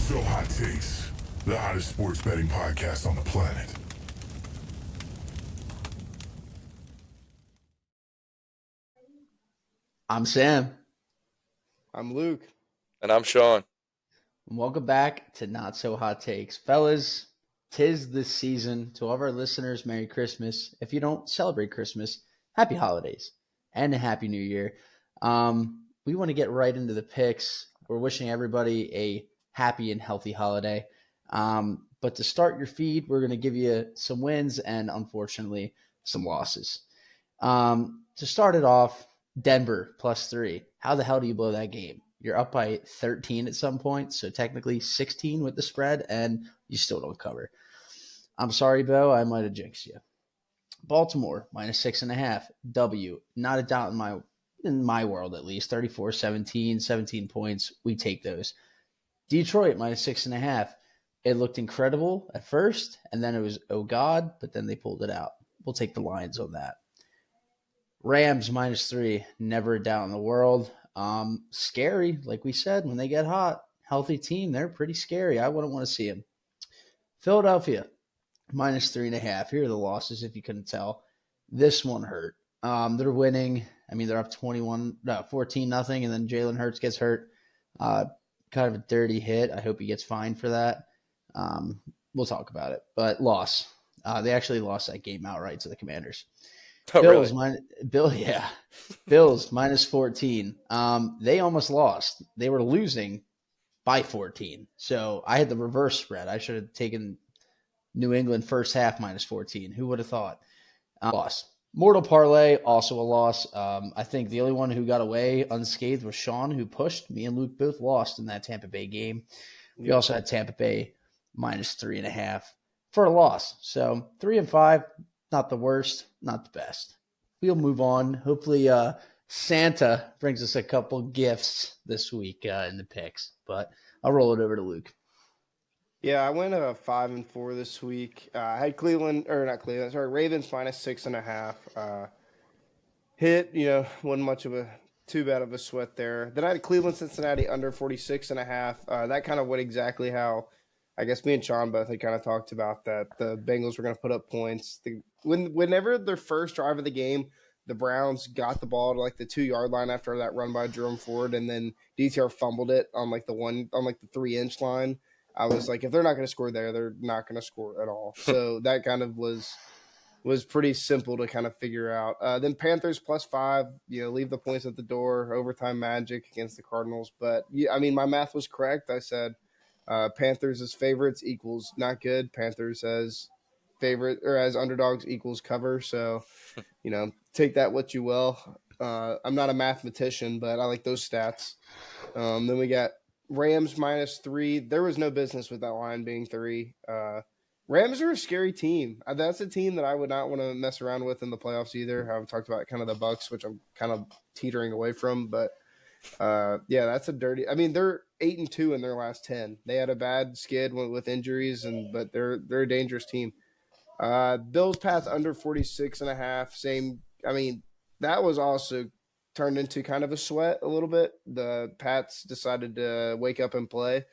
So Hot Takes, the hottest sports betting podcast on the planet. I'm Sam, I'm Luke. And I'm Sean. and welcome back to Not So Hot Takes. Fellas, tis the season. To all of our listeners, Merry Christmas. If you don't celebrate Christmas, Happy Holidays and a Happy New Year. We want to get right into the picks. We're wishing everybody a happy and healthy holiday. But to start your feed, we're going to give you some wins and, unfortunately, some losses. To start it off, Denver +3. How the hell do you blow that game? You're up by 13 at some point, so technically 16 with the spread, and you still don't cover. I'm sorry, Bo. I might have jinxed you. Baltimore -6.5. W. Not a doubt in my world at least. 34-17, 17 points. We take those. Detroit -6.5. It looked incredible at first, and then it was oh god, but then they pulled it out. We'll take the Lions on that. Rams -3, never a doubt in the world. Scary, like we said, when they get hot. Healthy team, they're pretty scary. I wouldn't want to see them. Philadelphia -3.5. Here are the losses, if you couldn't tell. This one hurt. They're winning. I mean, they're up 14 nothing, and then Jalen Hurts gets hurt. Kind of a dirty hit. I hope he gets fined for that. We'll talk about it. But loss. They actually lost that game outright to the Commanders. Oh, Bills, really? Bills -14. They almost lost. They were losing by 14. So I had the reverse spread. I should have taken New England first half -14. Who would have thought? Loss. Mortal Parlay, also a loss. I think the only one who got away unscathed was Sean, who pushed. Me and Luke both lost in that Tampa Bay game. We also had Tampa Bay -3.5 for a loss. So 3 and 5. Not the worst, not the best. We'll move on. Hopefully, Santa brings us a couple gifts this week in the picks. But I'll roll it over to Luke. Yeah, I went 5-4 this week. I had Ravens -6.5. Hit, wasn't much of too bad of a sweat there. Then I had Cleveland, Cincinnati under 46.5. That kind of went exactly how I guess me and Sean both had kind of talked about that. The Bengals were going to put up points. Whenever their first drive of the game, the Browns got the ball to like the 2-yard line after that run by Jerome Ford, and then DTR fumbled it on like the 3-inch line. I was like, if they're not going to score there, they're not going to score at all. So that kind of was pretty simple to kind of figure out. Then Panthers +5, leave the points at the door, overtime magic against the Cardinals. But I mean, my math was correct. I said Panthers as favorites equals not good. Panthers as favorite or as underdogs equals cover. So, take that what you will. I'm not a mathematician, but I like those stats. Then we got Rams -3. There was no business with that line being 3. Rams are a scary team. That's a team that I would not want to mess around with in the playoffs either. I've talked about kind of the Bucks, which I'm kind of teetering away from, but that's a dirty. I mean, they're 8-2 in their last 10. They had a bad skid with injuries, but they're a dangerous team. Bills Pats under 46.5. Same. I mean, that was also turned into kind of a sweat a little bit. The Pats decided to wake up and play.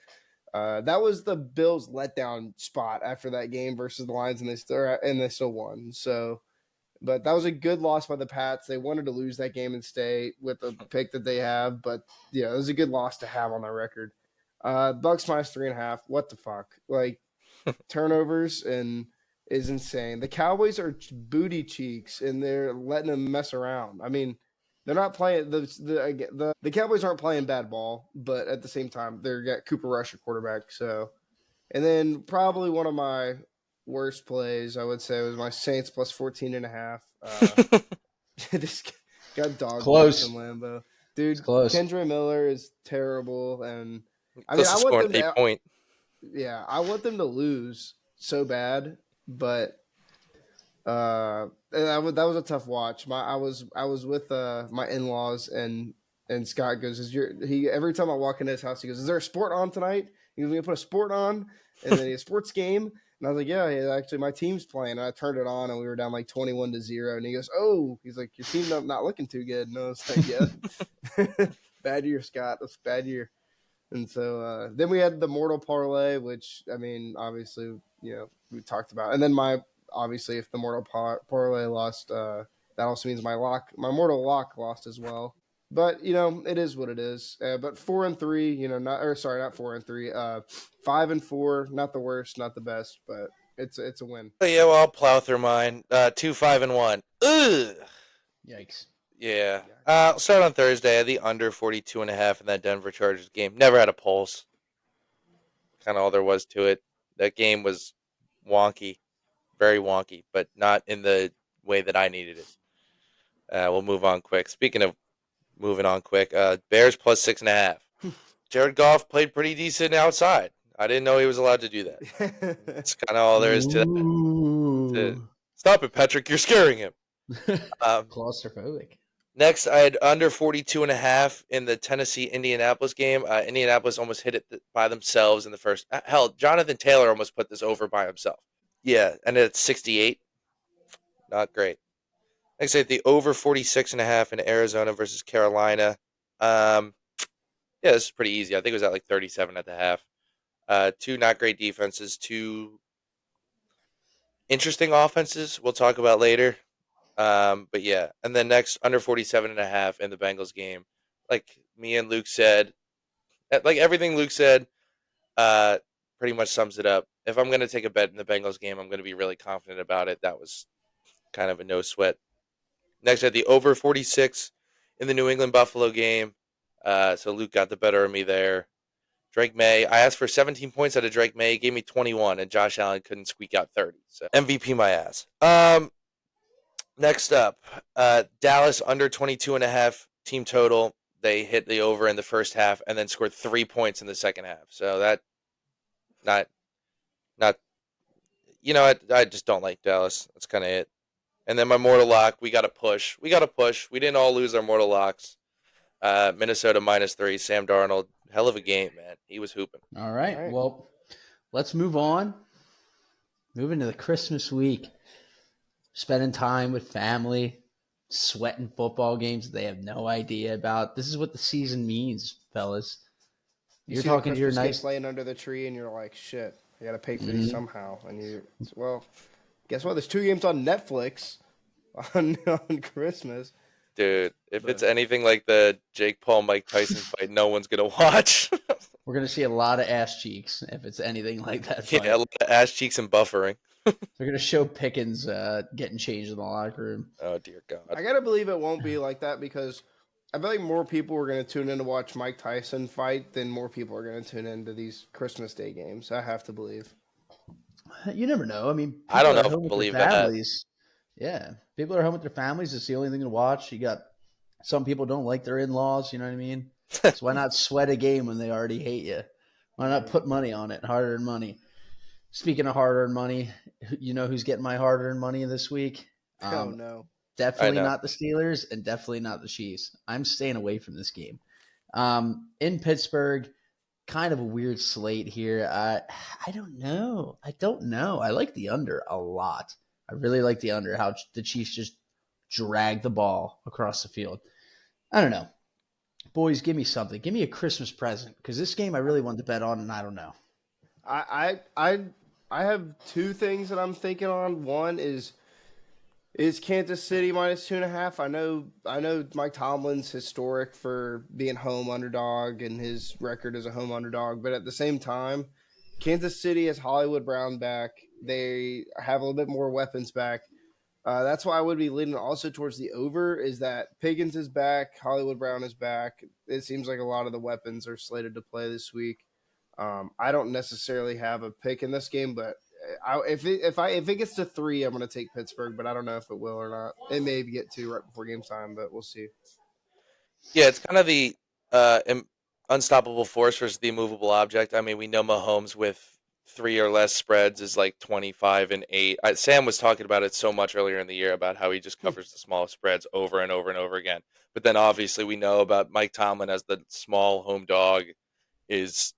That was the Bills' letdown spot after that game versus the Lions, and they still won. So, but that was a good loss by the Pats. They wanted to lose that game and stay with the pick that they have, but yeah, it was a good loss to have on their record. Bucks -3.5. What the fuck? Like turnovers and is insane. The Cowboys are booty cheeks, and they're letting them mess around. I mean, they're not playing the Cowboys aren't playing bad ball, but at the same time, they've got Cooper Rush at quarterback. So, and then probably one of my worst plays, I would say, was my Saints +14.5. Just got dog Close. in Lambeau, dude. Close. Kendre Miller is terrible, and I Close mean, to scoring 8 point. Yeah, I want them to lose so bad, but that was a tough watch. I was with my in-laws, and Scott goes, every time I walk into his house, he goes, "Is there a sport on tonight?" He goes, "We put a sport on," and then a sports game. And I was like, "Yeah, actually, my team's playing." And I turned it on, and we were down like 21-0. And he goes, "Oh," he's like, "Your team's not looking too good." And I was like, "Yeah, bad year, Scott. That's a bad year." And so then we had the mortal parlay, which I mean, obviously, we talked about. And then obviously, if the mortal parlay lost, that also means my mortal lock lost as well. But it is what it is. But 4-3, not 4-3. 5-4, not the worst, not the best, but it's a win. But yeah, well, I'll plow through mine. 2-5-1. Ugh. Yikes. Yeah. I'll start on Thursday. I had the under 42.5 in that Denver Chargers game. Never had a pulse. Kind of all there was to it. That game was wonky, very wonky, but not in the way that I needed it. We'll move on quick. Speaking of moving on quick, Bears plus 6.5. Jared Goff played pretty decent outside. I didn't know he was allowed to do that. That's kind of all there is to that. Stop it, Patrick. You're scaring him. Claustrophobic. Next, I had under 42.5 in the Tennessee-Indianapolis game. Indianapolis almost hit it by themselves in the first. Hell, Jonathan Taylor almost put this over by himself. Yeah, and it's 68. Not great. Next, I had the over 46.5 in Arizona versus Carolina. Yeah, this is pretty easy. I think it was at like 37 at the half. Two not great defenses, two interesting offenses we'll talk about later. But yeah, and then next under 47.5 in the Bengals game. Like me and Luke said, like everything Luke said, pretty much sums it up. If I'm gonna take a bet in the Bengals game, I'm gonna be really confident about it. That was kind of a no sweat. Next, I had the over 46 in the New England Buffalo game. So Luke got the better of me there. Drake May, I asked for 17 points out of Drake May. He gave me 21, and Josh Allen couldn't squeak out 30. So MVP my ass. Next up, Dallas under 22.5 team total. They hit the over in the first half and then scored 3 points in the second half. So that, not, I just don't like Dallas. That's kind of it. And then my mortal lock, we got to push. We didn't all lose our mortal locks. Minnesota -3. Sam Darnold, hell of a game, man. He was hooping. All right. Well, let's move on. Move into the Christmas week. Spending time with family, sweating football games they have no idea about. This is what the season means, fellas. You're talking to your nice laying under the tree, and you're like, "Shit, I got to pay for these somehow." And guess what? There's 2 games on Netflix on Christmas. Dude, if it's anything like the Jake Paul Mike Tyson fight, no one's gonna watch. We're gonna see a lot of ass cheeks if it's anything like that fight. Yeah, a lot of ass cheeks and buffering. They're gonna show Pickens getting changed in the locker room. Oh dear God! I gotta believe it won't be like that because I feel like more people are gonna tune in to watch Mike Tyson fight than more people are gonna tune into these Christmas Day games. I have to believe. You never know. I mean, I don't know if I believe that. Yeah, people are home with their families. It's the only thing to watch. You got some people don't like their in-laws. You know what I mean? So why not sweat a game when they already hate you? Why not put money on it? Hard-earned money. Speaking of hard-earned money, you know who's getting my hard-earned money this week? Oh, no. Definitely not the Steelers and definitely not the Chiefs. I'm staying away from this game. In Pittsburgh, kind of a weird slate here. I don't know. I like the under a lot. I really like the under, how the Chiefs just drag the ball across the field. I don't know. Boys, give me something. Give me a Christmas present because this game I really wanted to bet on, and I don't know. I have 2 things that I'm thinking on. One is Kansas City -2.5. I know Mike Tomlin's historic for being home underdog and his record as a home underdog, but at the same time, Kansas City has Hollywood Brown back. They have a little bit more weapons back. That's why I would be leaning also towards the over, is that Pickens is back, Hollywood Brown is back. It seems like a lot of the weapons are slated to play this week. I don't necessarily have a pick in this game, but if it gets to 3, I'm going to take Pittsburgh, but I don't know if it will or not. It may get 2 right before game time, but we'll see. Yeah, it's kind of the unstoppable force versus the immovable object. I mean, we know Mahomes with 3 or less spreads is like 25-8. Sam was talking about it so much earlier in the year about how he just covers the small spreads over and over and over again. But then obviously we know about Mike Tomlin as the small home dog is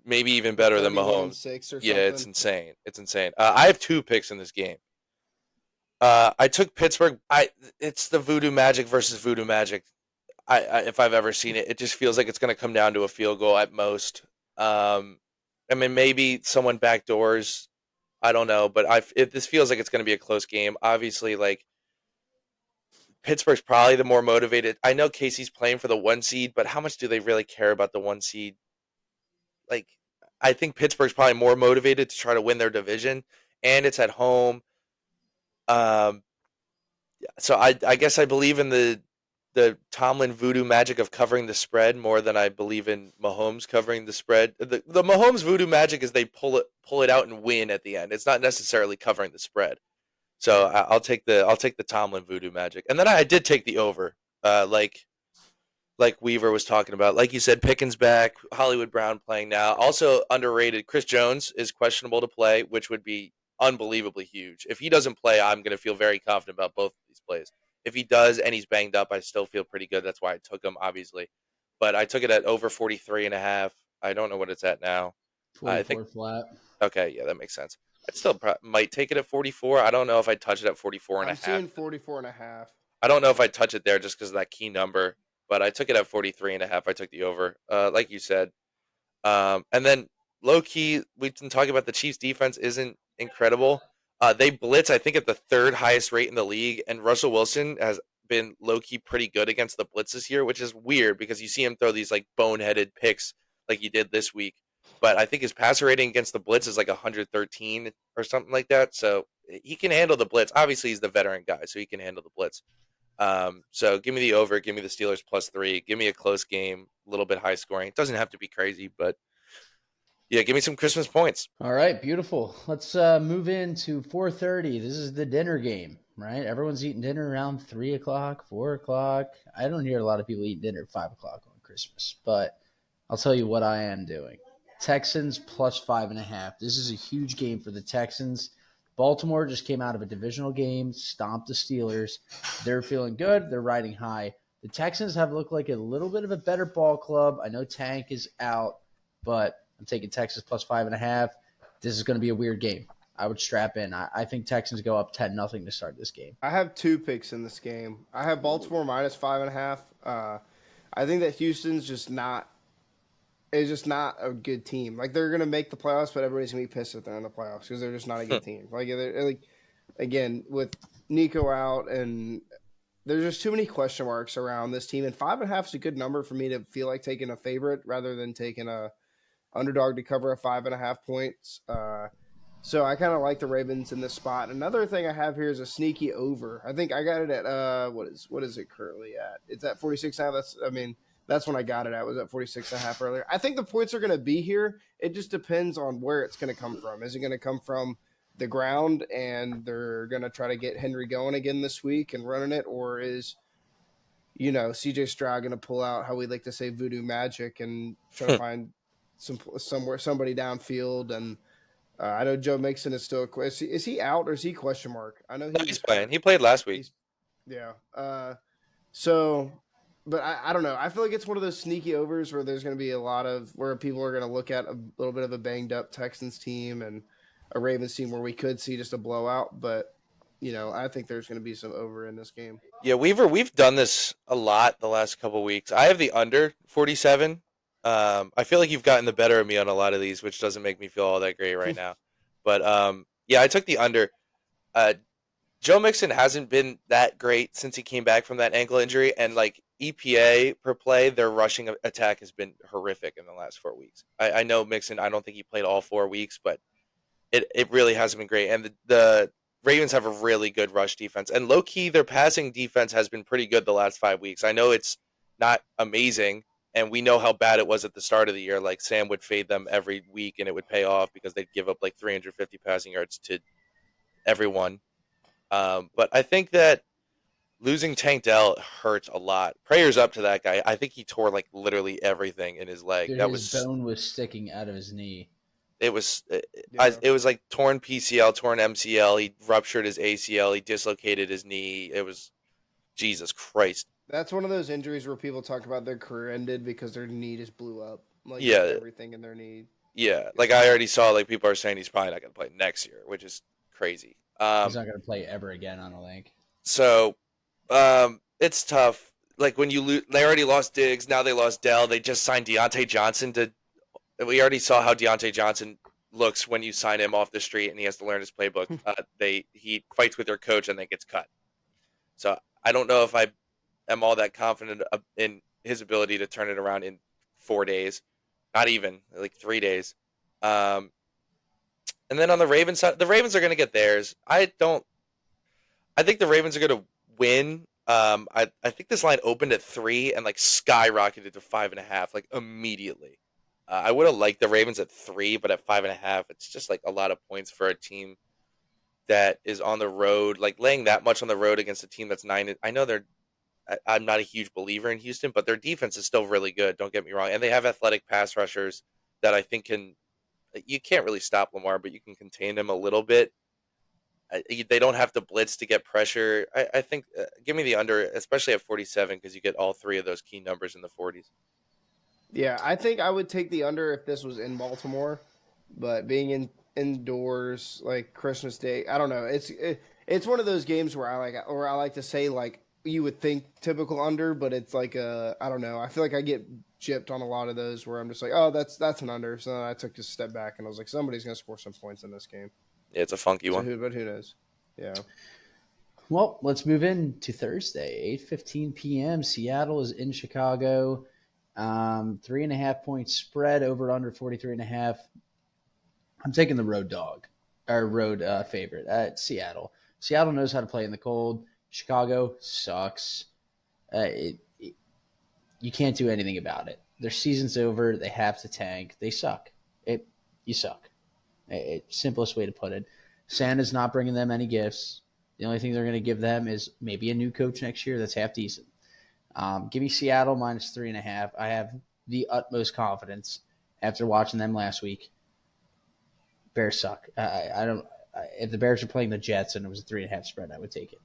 maybe even better than Mahomes. 6 or yeah, something. It's insane. I have 2 picks in this game. I took Pittsburgh. It's the Voodoo Magic versus Voodoo Magic. if I've ever seen it. It just feels like it's going to come down to a field goal at most. I mean, maybe someone backdoors. I don't know, but this feels like it's going to be a close game. Obviously, like Pittsburgh's probably the more motivated. I know Casey's playing for the 1 seed, but how much do they really care about the 1 seed? Like, I think Pittsburgh's probably more motivated to try to win their division, and it's at home. Um, so I guess I believe in the Tomlin voodoo magic of covering the spread more than I believe in Mahomes covering the spread. The Mahomes voodoo magic is they pull it out and win at the end. It's not necessarily covering the spread. So I'll take the Tomlin voodoo magic, and then I did take the over. Like Weaver was talking about, like you said, Pickens back, Hollywood Brown playing now. Also underrated, Chris Jones is questionable to play, which would be unbelievably huge. If he doesn't play, I'm going to feel very confident about both of these plays. If he does and he's banged up, I still feel pretty good. That's why I took him, obviously. But I took it at over 43.5. I don't know what it's at now. I think 44 flat. okay, yeah, that makes sense. I'd still might take it at 44. I don't know if I'd touch it at 44 and a I'm half. seeing 44.5. I don't know if I'd touch it there just because of that key number, but I took it at 43.5. I took the over, like you said. And then low key, we've been talking about the Chiefs' defense isn't incredible. They blitz, I think, at the third highest rate in the league, and Russell Wilson has been low key pretty good against the blitz this year, which is weird because you see him throw these like boneheaded picks like he did this week. But I think his passer rating against the blitz is like 113 or something like that. So he can handle the blitz. Obviously, he's the veteran guy, so he can handle the blitz. So give me the over, give me the Steelers +3, give me a close game, a little bit high scoring. It doesn't have to be crazy, but yeah, give me some Christmas points. All right, beautiful. Let's move into 4:30. This is the dinner game, right? Everyone's eating dinner around 3 o'clock, 4 o'clock. I don't hear a lot of people eat dinner at 5 o'clock on Christmas, but I'll tell you what I am doing. Texans +5.5. This is a huge game for the Texans. Baltimore just came out of a divisional game, stomped the Steelers. They're feeling good. They're riding high. The Texans have looked like a little bit of a better ball club. I know Tank is out, but I'm taking Texas +5.5. This is going to be a weird game. I would strap in. I think Texans go up 10-0 to start this game. I have 2 picks in this game. I have Baltimore -5.5. I think that Houston's just not a good team. Like, they're gonna make the playoffs, but everybody's gonna be pissed if they're in the playoffs because they're just not a good team. Like again, with Nico out, and there's just too many question marks around this team. And 5.5 is a good number for me to feel like taking a favorite rather than taking a underdog to cover a 5.5 points. So I kind of like the Ravens in this spot. Another thing I have here is a sneaky over. I think I got it at what is it currently at? It's at 46.5. That's when I got it at. Was at 46.5 earlier. I think the points are going to be here. It just depends on where it's going to come from. Is it going to come from the ground and they're going to try to get Henry going again this week and running it, or is CJ Stroud going to pull out, how we like to say, voodoo magic and try to find somebody downfield? And I know Joe Mixon is still is he out or is he question mark? I know He's playing. He played last week. Yeah. But I don't know. I feel like it's one of those sneaky overs where there's going to be a lot of where people are going to look at a little bit of a banged up Texans team and a Ravens team where we could see just a blowout. But I think there's going to be some over in this game. Yeah, Weaver, we've done this a lot the last couple of weeks. I have the under 47. I feel like you've gotten the better of me on a lot of these, which doesn't make me feel all that great right now. But yeah, I took the under. Joe Mixon hasn't been that great since he came back from that ankle injury, and like EPA per play, their rushing attack has been horrific in the last 4 weeks. I know Mixon, I don't think he played all 4 weeks, but it really hasn't been great. And the Ravens have a really good rush defense, and low key their passing defense has been pretty good the last 5 weeks. I know it's not amazing, and we know how bad it was at the start of the year. Like Sam would fade them every week, and it would pay off because they'd give up like 350 passing yards to everyone. But I think that losing Tank Dell hurts a lot. Prayers up to that guy. I think he tore like literally everything in his leg. Dude, his bone was sticking out of his knee. It was like torn PCL, torn MCL. He ruptured his ACL. He dislocated his knee. It was Jesus Christ. That's one of those injuries where people talk about their career ended because their knee just blew up. Like everything in their knee. Yeah, like I already saw like people are saying he's probably not going to play next year, which is crazy. He's not going to play ever again on a link. So it's tough. like when they already lost Diggs, now they lost Dell. They just signed Deontay Johnson we already saw how Deontay Johnson looks when you sign him off the street and he has to learn his playbook. He fights with their coach and then gets cut. So I don't know if I am all that confident in his ability to turn it around in 4 days, not even like 3 days. And then on the Ravens side, the Ravens are going to get theirs. I think the Ravens are going to win. I think this line opened at 3 and like skyrocketed to 5.5 like immediately. I would have liked the Ravens at 3, but at 5.5, it's just like a lot of points for a team that is on the road, like laying that much on the road against a team that's 9. I know I'm not a huge believer in Houston, but their defense is still really good. Don't get me wrong. And they have athletic pass rushers that I think you can't really stop Lamar, but you can contain him a little bit. They don't have to blitz to get pressure. I think give me the under, especially at 47, because you get all 3 of those key numbers in the 40s. Yeah, I think I would take the under if this was in Baltimore, but being indoors like Christmas Day, I don't know. It's one of those games where I like to say like you would think typical under, but it's like I don't know. I feel like I get gypped on a lot of those where I'm just like, oh, that's an under. So then I took a step back and I was like, somebody's gonna score some points in this game. Yeah, it's a funky one. But who knows? Yeah. Well, let's move in to Thursday, 8:15 p.m. Seattle is in Chicago. 3.5 point spread over under 43.5. I'm taking the road dog or road favorite at Seattle. Seattle knows how to play in the cold. Chicago sucks. You can't do anything about it. Their season's over. They have to tank. They suck. You suck. Simplest way to put it. Santa's not bringing them any gifts. The only thing they're going to give them is maybe a new coach next year that's half decent. Give me Seattle minus 3.5. I have the utmost confidence after watching them last week. Bears suck. If the Bears are playing the Jets and it was a 3.5 spread, I would take it.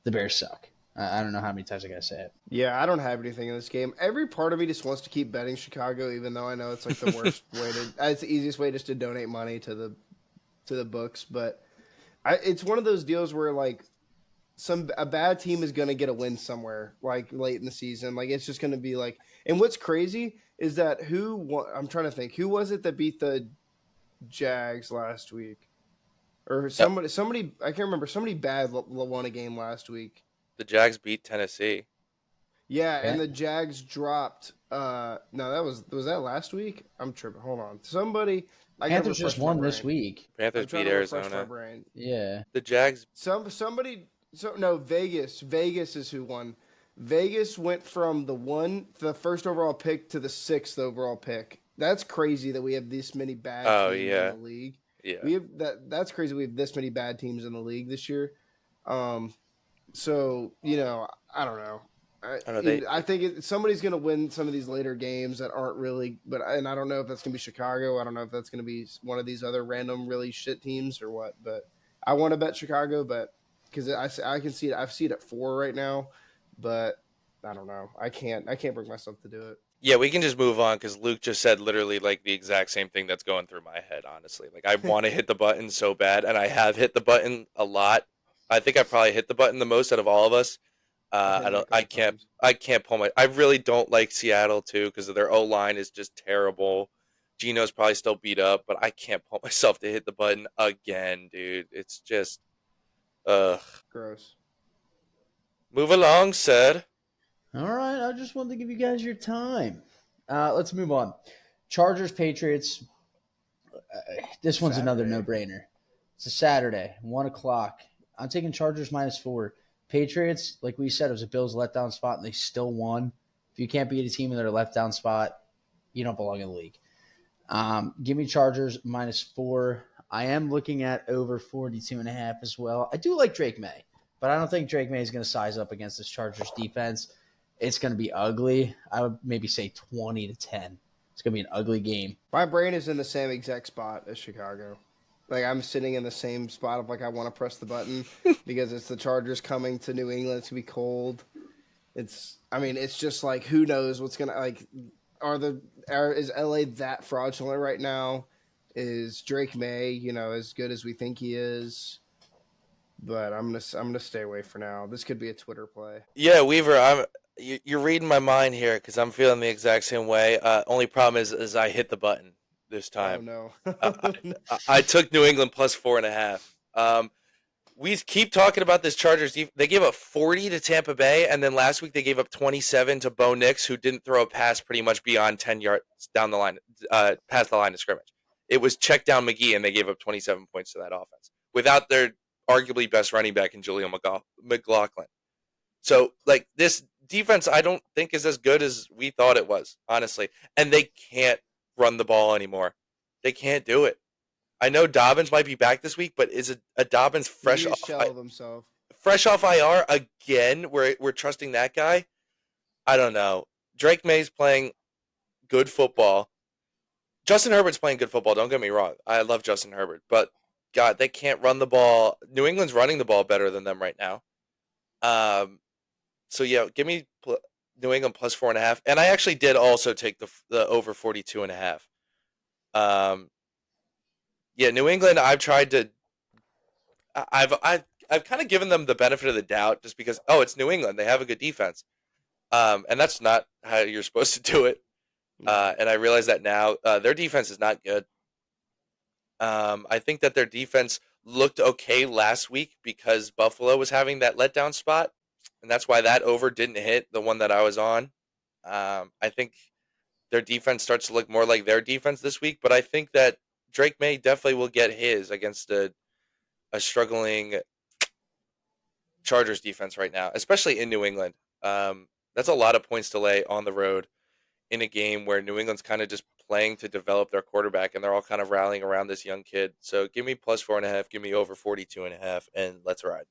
The Bears suck. I don't know how many times I gotta say it. Yeah, I don't have anything in this game. Every part of me just wants to keep betting Chicago, even though I know it's like the worst way to. It's the easiest way just to donate money to the books, but it's one of those deals where like a bad team is going to get a win somewhere like late in the season. Like it's just going to be like, and what's crazy is that I'm trying to think, who was it that beat the Jags last week? Or somebody, I can't remember. Somebody bad won a game last week. The Jags beat Tennessee. Yeah, and the Jags dropped. No, that was that last week? I'm tripping. Hold on. Somebody. Panthers just won this week. Panthers beat Arizona. Yeah. The Jags. Somebody. So no, Vegas. Vegas is who won. Vegas went from the first overall pick to the 6th overall pick. That's crazy that we have this many bad teams in the league. Yeah. We have that's crazy we have this many bad teams in the league this year. So, I don't know. I think somebody's going to win some of these later games that aren't really, and I don't know if that's going to be Chicago. I don't know if that's going to be one of these other random really shit teams or what. But I want to bet Chicago, but because I can see it. I've seen it at 4 right now, but I don't know. I can't bring myself to do it. Yeah, we can just move on because Luke just said literally like the exact same thing that's going through my head. Honestly, like I want to hit the button so bad, and I have hit the button a lot. I think I probably hit the button the most out of all of us. I can't pull I really don't like Seattle too because their O-line is just terrible. Gino's probably still beat up, but I can't pull myself to hit the button again, dude. It's just, Gross. Move along, sir. All right, I just wanted to give you guys your time. Let's move on. Chargers, Patriots. This one's another no-brainer. It's a Saturday, 1 o'clock. I'm taking Chargers -4. Patriots, like we said, it was a Bills letdown spot, and they still won. If you can't beat a team in their letdown spot, you don't belong in the league. Give me Chargers -4. I am looking at over 42.5 as well. I do like Drake May, but I don't think Drake May is going to size up against this Chargers defense. It's going to be ugly. I would maybe say 20-10. It's going to be an ugly game. My brain is in the same exact spot as Chicago. Like, I'm sitting in the same spot of, like, I want to press the button because it's the Chargers coming to New England. It's going to be cold. It's just, like, who knows what's going to, like, is LA that fraudulent right now? Is Drake May, as good as we think he is? But I'm gonna stay away for now. This could be a Twitter play. Yeah, Weaver, You're reading my mind here because I'm feeling the exact same way. Only problem is I hit the button this Oh time. no. I took New England plus 4.5. We keep talking about this Chargers. They gave up 40 to Tampa Bay, and then last week they gave up 27 to Bo Nix, who didn't throw a pass pretty much beyond 10 yards down the line, past the line of scrimmage. It was check down McGee, and they gave up 27 points to that offense without their arguably best running back in Julian McLaughlin. So, like, this defense, I don't think is as good as we thought it was, honestly. And they can't run the ball anymore. They can't do it. I know Dobbins might be back this week, but is a Dobbins He's a shell of himself. fresh off IR again? We're trusting that guy. I don't know. Drake May's playing good football. Justin Herbert's playing good football. Don't get me wrong. I love Justin Herbert, but God, they can't run the ball. New England's running the ball better than them right now. So yeah, give me New England plus 4.5, and I actually did also take the over 42.5. Yeah, New England. I've tried to. I've kind of given them the benefit of the doubt just because it's New England. They have a good defense, and that's not how you're supposed to do it. And I realize that now. Their defense is not good. I think that their defense looked okay last week because Buffalo was having that letdown spot, and that's why that over didn't hit, the one that I was on. I think their defense starts to look more like their defense this week, but I think that Drake May definitely will get his against a struggling Chargers defense right now, especially in New England. That's a lot of points to lay on the road in a game where New England's kind of just playing to develop their quarterback, and they're all kind of rallying around this young kid. So give me plus 4.5, give me over 42.5, and let's ride.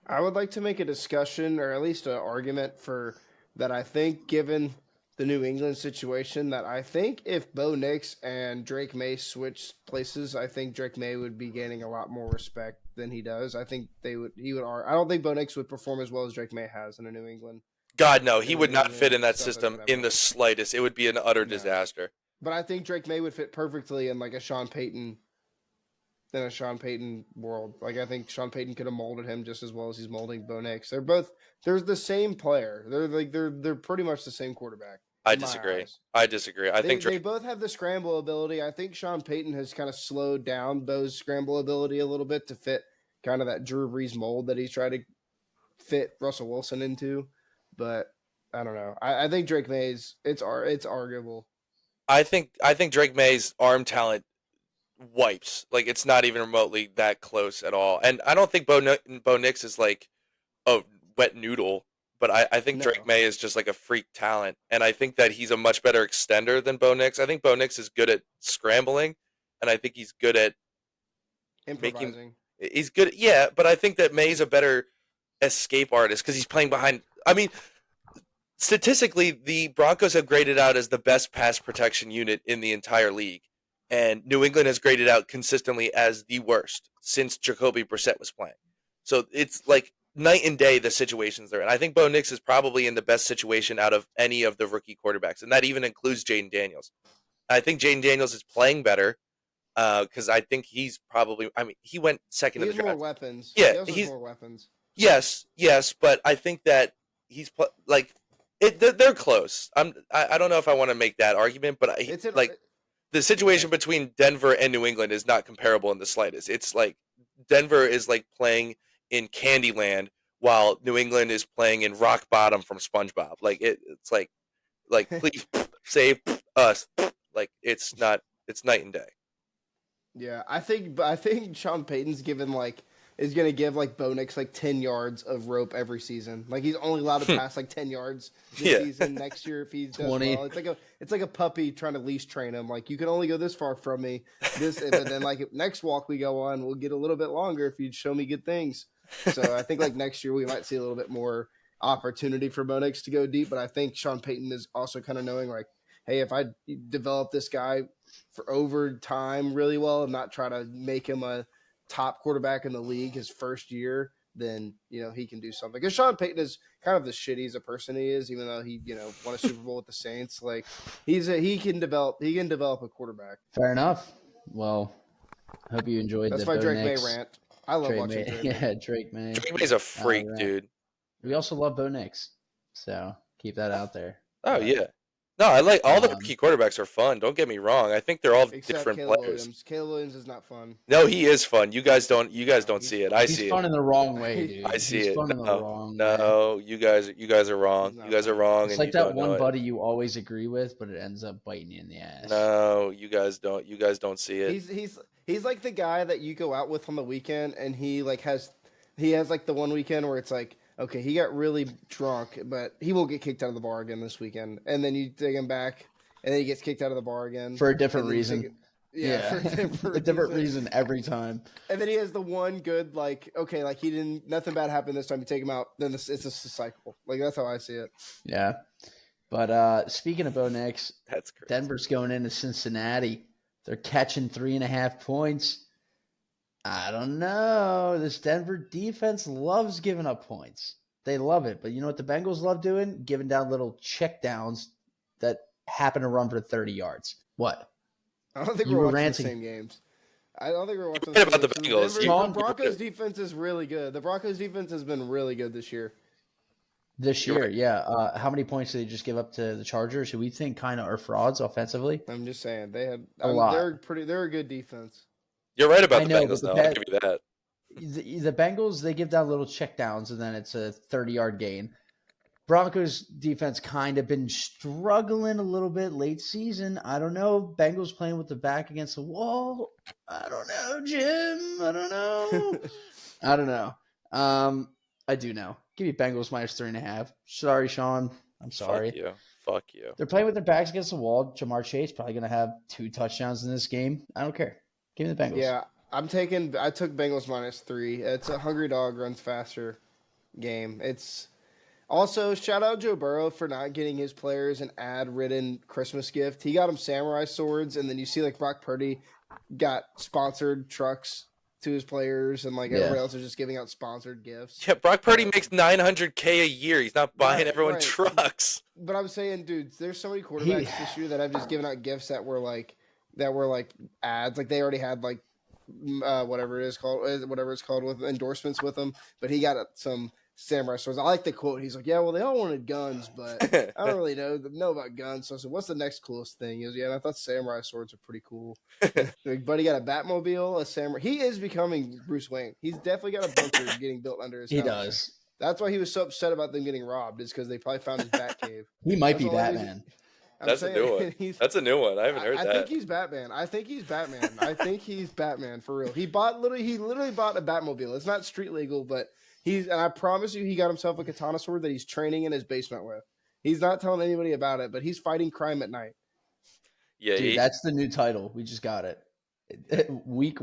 I would like to make a discussion, or at least an argument for that. I think, given the New England situation, that I think if Bo Nix and Drake May switch places, I think Drake May would be gaining a lot more respect than he does. I think he would. I don't think Bo Nix would perform as well as Drake May has in a New England. God, no, he would not fit in that system in the slightest. It would be an utter disaster. But I think Drake May would fit perfectly in like a Sean Payton world. Like I think Sean Payton could have molded him just as well as he's molding Bo Nix. They're the same player. They're pretty much the same quarterback. I disagree. I think they both have the scramble ability. I think Sean Payton has kind of slowed down Bo's scramble ability a little bit to fit kind of that Drew Brees mold that he's trying to fit Russell Wilson into. But I don't know. I think Drake May's it's arguable. I think Drake May's arm talent wipes. Like it's not even remotely that close at all. And I don't think Bo Nix is like a wet noodle, but I think Drake May is just like a freak talent. And I think that he's a much better extender than Bo Nix. I think Bo Nix is good at scrambling, and I think he's good at improvising. He's good, yeah, but I think that May's a better escape artist because he's playing behind. I mean, statistically, the Broncos have graded out as the best pass protection unit in the entire league, and New England has graded out consistently as the worst since Jacoby Brissett was playing. So it's like night and day the situations they're in. I think Bo Nix is probably in the best situation out of any of the rookie quarterbacks, and that even includes Jaden Daniels. I think Jaden Daniels is playing better because I think he's probably. I mean, he went second in the draft. More weapons. Yeah, he has more weapons. Yes, but I think that he's they're close. I don't know if I want to make that argument, but the situation between Denver and New England is not comparable in the slightest. It's like Denver is like playing in Candyland while New England is playing in Rock Bottom from SpongeBob. Like it's like please save us. Like it's night and day. Yeah, I think Sean Payton's is going to give Bo Nix 10 yards of rope every season. Like he's only allowed to pass 10 yards this season. Next year, if he does 20. Well, it's like a puppy trying to leash train him. Like you can only go this far from me. But then next walk we go on, we'll get a little bit longer if you show me good things. So I think next year we might see a little bit more opportunity for Bo Nix to go deep. But I think Sean Payton is also kind of knowing hey, if I develop this guy for over time really well and not try to make him a top quarterback in the league his first year, then he can do something. Because Sean Payton is kind of the shitty as a person he is, even though he won a Super Bowl with the Saints. Like he can develop a quarterback. Fair enough. Well, hope you enjoyed. That's my Drake May rant. I love watching Drake May. Yeah, Drake May. Drake May's a freak, dude. We also love Bo Nix, so Keep that out there. Oh But, yeah. No, I like all the um, rookie quarterbacks are fun. Don't get me wrong. I think they're all Except different Caleb players. Williams. Caleb Williams is not fun. No, he is fun. You guys don't he's see it. fun. I he's see fun it. in the wrong way, dude. I see He's it. fun in the No, wrong way. no, you guys are wrong. He's You not guys are fun. wrong, It's and like you that don't know one it. buddy you always agree with, but it ends up biting you in the ass. No, you guys don't. You guys don't see it. He's like the guy that you go out with on the weekend, and he has like the one weekend where it's like, okay, he got really drunk, but he won't get kicked out of the bar again this weekend. And then you take him back, and then he gets kicked out of the bar again For a different and then you reason. take it- for a different reason every time. And then he has the one good, like, okay, like he didn't, nothing bad happened this time. You take him out, then it's just a cycle. Like that's how I see it. Yeah. But speaking of Bo Nix, That's crazy. Denver's going into Cincinnati. They're catching 3.5 points. I don't know. This Denver defense loves giving up points. They love it. But you know what the Bengals love doing? Giving down little check downs that happen to run for 30 yards. What? I don't think You we're were watching ranting. the same games. I don't think we're watching Right the same about the games. Bengals. Denver, You- the Broncos defense is really good. The Broncos defense has been really good this year. This You're year, right. yeah. How many points did they just give up to the Chargers, who we think kind of are frauds offensively? I'm just saying they had A lot. They're a good defense. You're right about I the know, Bengals, but though. the I'll give you that. The Bengals, they give down little check downs, and then it's a 30-yard gain. Broncos defense kind of been struggling a little bit late season. I don't know. Bengals playing with the back against the wall. I don't know, Jim. I don't know. I don't know. I do know. Give me Bengals minus 3.5. Sorry, Sean. I'm sorry. Fuck you. They're playing with their backs against the wall. Jamar Chase probably going to have 2 touchdowns in this game. I don't care. Give me the Bengals. Yeah, I took Bengals -3. It's a hungry dog runs faster game. It's also shout out Joe Burrow for not getting his players an ad-ridden Christmas gift. He got them samurai swords, and then you see like Brock Purdy got sponsored trucks to his players, and like everybody else is just giving out sponsored gifts. Yeah, Brock Purdy makes $900K a year. He's not buying everyone right. trucks. But I'm saying, dude, there's so many quarterbacks this year that I've just given out gifts that were like ads. Like they already had like whatever it's called with endorsements with them. But he got some samurai swords. I like the quote. He's like, yeah, well, they all wanted guns, but I don't really know about guns. So I said, what's the next coolest thing? He goes, yeah, and I thought samurai swords are pretty cool. Like, buddy got a Batmobile, a samurai. He is becoming Bruce Wayne. He's definitely got a bunker getting built under his house. He does. That's why he was so upset about them getting robbed, is because they probably found his bat cave. He might That's be all I Batman. That's a new one. That's a new one. I haven't heard I that. think he's Batman. I think he's Batman for real. He literally bought a Batmobile. It's not street legal, but and I promise you, he got himself a katana sword that he's training in his basement with. He's not telling anybody about it, but he's fighting crime at night. Yeah, Dude, that's the new title. We just got it. Week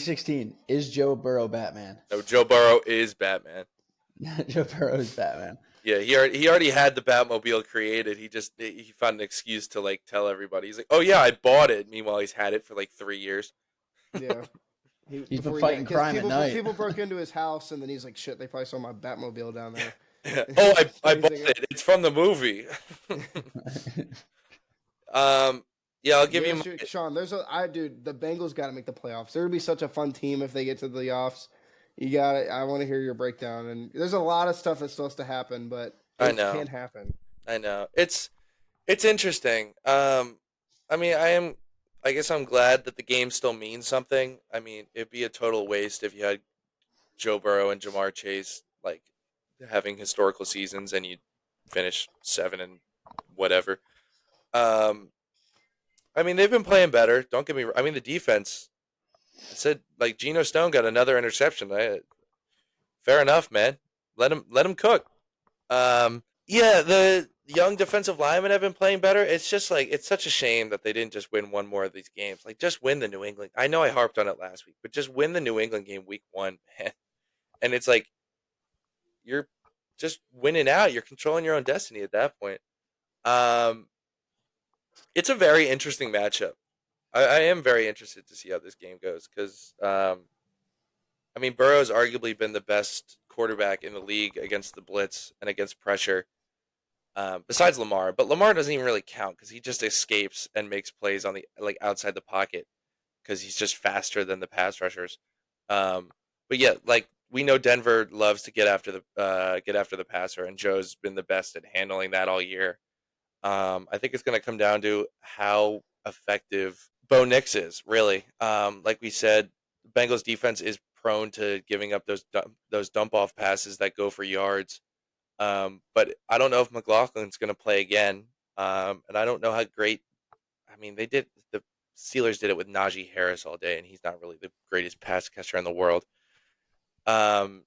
16. Is Joe Burrow Batman? No, Joe Burrow is Batman. Joe Burrow is Batman. Yeah, he already had the Batmobile created. He found an excuse to like tell everybody. He's like, "Oh yeah, I bought it." Meanwhile, he's had it for like 3 years. Yeah. He's been fighting crime at night. People broke into his house, and then he's like, "Shit, they probably saw my Batmobile down there." Oh, I bought it. It's from the movie. Yeah, I'll give you Sean. Dude, the Bengals got to make the playoffs. They're gonna be such a fun team if they get to the offs. You got it. I want to hear your breakdown. And there's a lot of stuff that's supposed to happen, but it can't happen. I know. It's interesting. I mean, I guess I'm glad that the game still means something. I mean, it'd be a total waste if you had Joe Burrow and Jamar Chase like having historical seasons and you finish 7 and whatever. I mean, they've been playing better. Don't get me wrong. I mean, the defense. I said like Geno Stone got another interception. Fair enough, man. Let him cook. Yeah, the young defensive linemen have been playing better. It's just like it's such a shame that they didn't just win one more of these games. Like just win the New England. I know I harped on it last week, but just win the New England game week 1, man. And it's like you're just winning out. You're controlling your own destiny at that point. It's a very interesting matchup. I am very interested to see how this game goes because, I mean, Burrow's arguably been the best quarterback in the league against the blitz and against pressure, besides Lamar. But Lamar doesn't even really count because he just escapes and makes plays on the outside the pocket because he's just faster than the pass rushers. But yeah, like we know Denver loves to get after the passer, and Joe's been the best at handling that all year. I think it's going to come down to how effective Bo Nix is, really. Like we said, Bengals defense is prone to giving up those dump off passes that go for yards. But I don't know if McLaughlin's going to play again. And I don't know how great. I mean, the Steelers did it with Najee Harris all day, and he's not really the greatest pass catcher in the world. Um,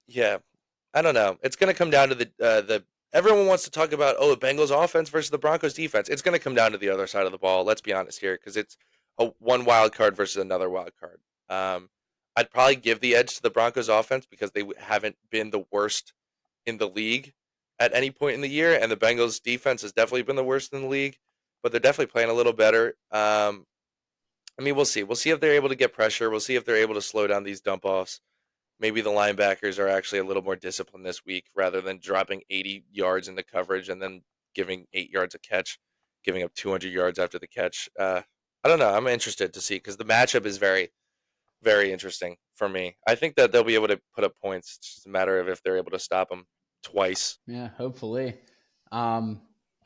yeah, I don't know. It's going to come down to the. Everyone wants to talk about the Bengals offense versus the Broncos defense. It's going to come down to the other side of the ball. Let's be honest here, because it's one wild card versus another wild card. I'd probably give the edge to the Broncos offense because they haven't been the worst in the league at any point in the year, and the Bengals defense has definitely been the worst in the league, but they're definitely playing a little better. I mean, we'll see. We'll see if they're able to get pressure. We'll see if they're able to slow down these dump offs. Maybe the linebackers are actually a little more disciplined this week rather than dropping 80 yards in the coverage and then giving 8 yards a catch, giving up 200 yards after the catch. I don't know. I'm interested to see because the matchup is very, very interesting for me. I think that they'll be able to put up points. It's just a matter of if they're able to stop them twice. Yeah, hopefully. I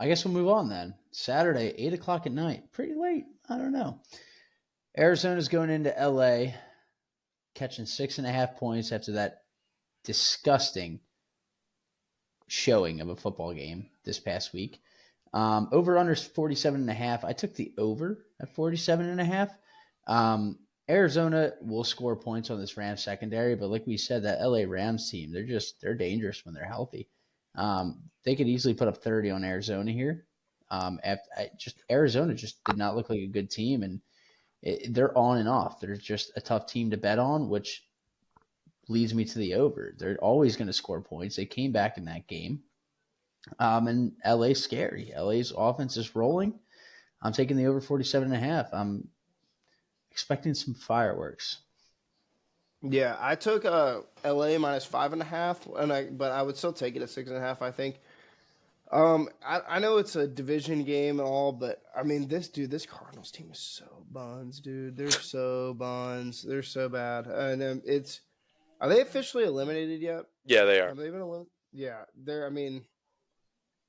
guess we'll move on then. Saturday, 8 o'clock at night. Pretty late. I don't know. Arizona's going into LA, catching 6.5 points after that disgusting showing of a football game this past week. Over under 47.5. I took the over at 47.5. Arizona will score points on this Rams secondary, but like we said, that LA Rams team, they're dangerous when they're healthy. They could easily put up 30 on Arizona here. Arizona just did not look like a good team, and they're on and off. They're just a tough team to bet on, which leads me to the over. They're always going to score points. They came back in that game. And LA's scary. LA's offense is rolling. I'm taking the over 47.5. I'm expecting some fireworks. Yeah, I took LA minus 5.5, but I would still take it at 6.5. I think. I know it's a division game and all, but I mean, this Cardinals team is so buns, dude. They're so buns. They're so bad, and are they officially eliminated yet? Yeah, they are. Have they been eliminated? Yeah, they're. I mean,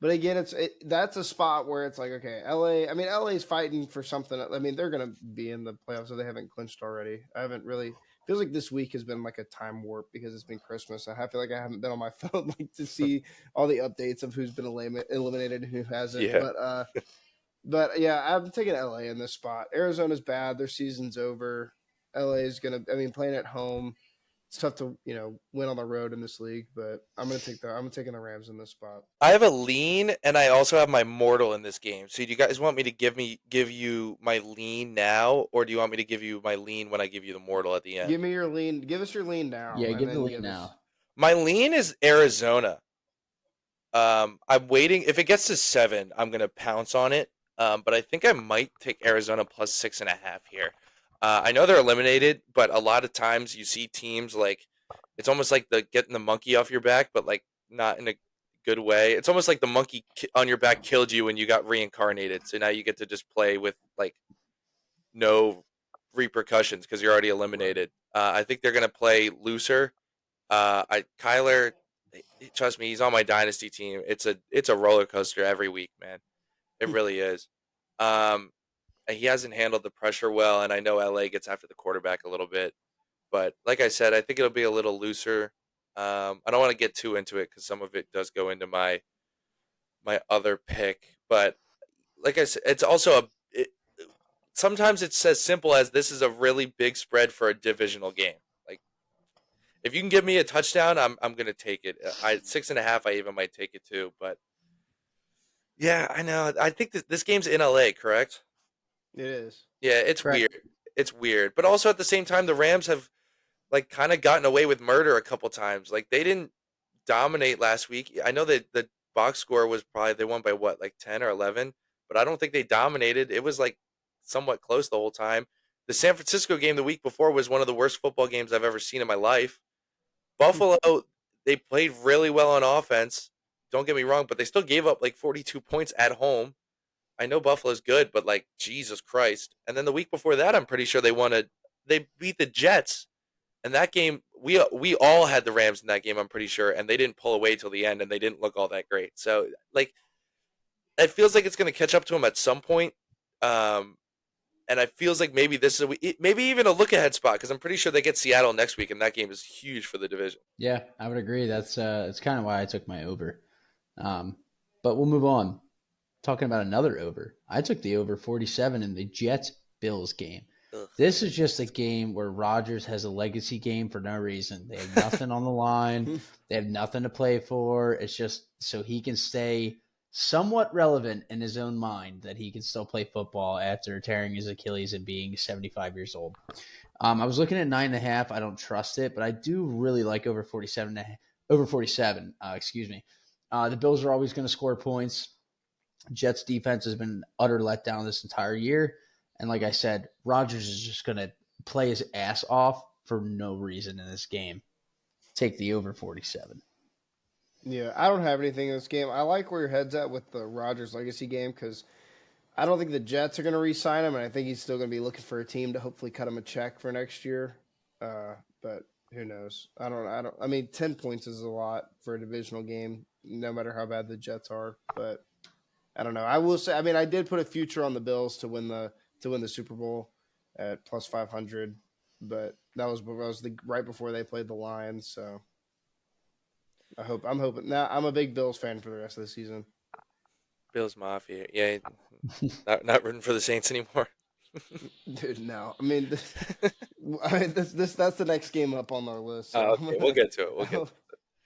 but again, that's a spot where it's like, okay, LA. I mean, LA's fighting for something. I mean, they're gonna be in the playoffs, so they haven't clinched already. I haven't really. Feels like this week has been like a time warp because it's been Christmas. I feel like I haven't been on my phone like to see all the updates of who's been eliminated and who hasn't. Yeah. But yeah, I'm taking LA in this spot. Arizona's bad. Their season's over. LA is gonna. I mean, playing at home, it's tough to win on the road in this league. But I'm taking the Rams in this spot. I have a lean, and I also have my mortal in this game. So, do you guys want me to give you my lean now, or do you want me to give you my lean when I give you the mortal at the end? Give me your lean. Give us your lean now. Yeah, give the lean now. My lean is Arizona. I'm waiting. If it gets to 7, I'm gonna pounce on it. But I think I might take Arizona plus 6.5 here. I know they're eliminated, but a lot of times you see teams like it's almost like getting the monkey off your back, but like not in a good way. It's almost like the monkey on your back killed you and you got reincarnated. So now you get to just play with like no repercussions because you're already eliminated. I think they're gonna play looser. Kyler, trust me, he's on my dynasty team. It's a roller coaster every week, man. It really is. He hasn't handled the pressure well, and I know LA gets after the quarterback a little bit. But like I said, I think it'll be a little looser. I don't want to get too into it because some of it does go into my other pick. But like I said, it's also sometimes it's as simple as this is a really big spread for a divisional game. Like if you can give me a touchdown, I'm gonna take it. 6.5, I even might take it too. But yeah, I know. I think this game's in LA, correct? It is. Yeah, it's Correct. weird. It's weird. But also at the same time, the Rams have like kind of gotten away with murder a couple times. Like they didn't dominate last week. I know that the box score was probably they won by what, like 10 or 11, but I don't think they dominated. It was like somewhat close the whole time. The San Francisco game the week before was one of the worst football games I've ever seen in my life. Buffalo, they played really well on offense. Don't get me wrong, but they still gave up like 42 points at home. I know Buffalo's good, but like Jesus Christ. And then the week before that, I'm pretty sure they beat the Jets. And that game we all had the Rams in that game, I'm pretty sure, and they didn't pull away till the end, and they didn't look all that great. So like, it feels like it's going to catch up to them at some point. And it feels like maybe this is maybe even a look ahead spot because I'm pretty sure they get Seattle next week, and that game is huge for the division. Yeah, I would agree. That's kind of why I took my over. But we'll move on. Talking about another over, I took the over 47 in the Jets-Bills game. Ugh. This is just a game where Rodgers has a legacy game for no reason. They have nothing on the line. They have nothing to play for. It's just so he can stay somewhat relevant in his own mind that he can still play football after tearing his Achilles and being 75 years old. I was looking at 9.5. I don't trust it, but I do really like over 47. Excuse me. The Bills are always going to score points. Jets defense has been utter letdown this entire year. And like I said, Rodgers is just going to play his ass off for no reason in this game. Take the over 47. Yeah, I don't have anything in this game. I like where your head's at with the Rodgers legacy game because I don't think the Jets are going to re-sign him, and I think he's still going to be looking for a team to hopefully cut him a check for next year. But who knows? I mean, 10 points is a lot for a divisional game, no matter how bad the Jets are. But I don't know. I will say, I mean, I did put a future on the Bills to win the Super Bowl at plus 500, but that was right before they played the Lions. So I'm hoping. Now I'm a big Bills fan for the rest of the season. Bills Mafia, yeah, not rooting for the Saints anymore. Dude, no. I mean, that's the next game up on our list. So Okay, we'll get to it.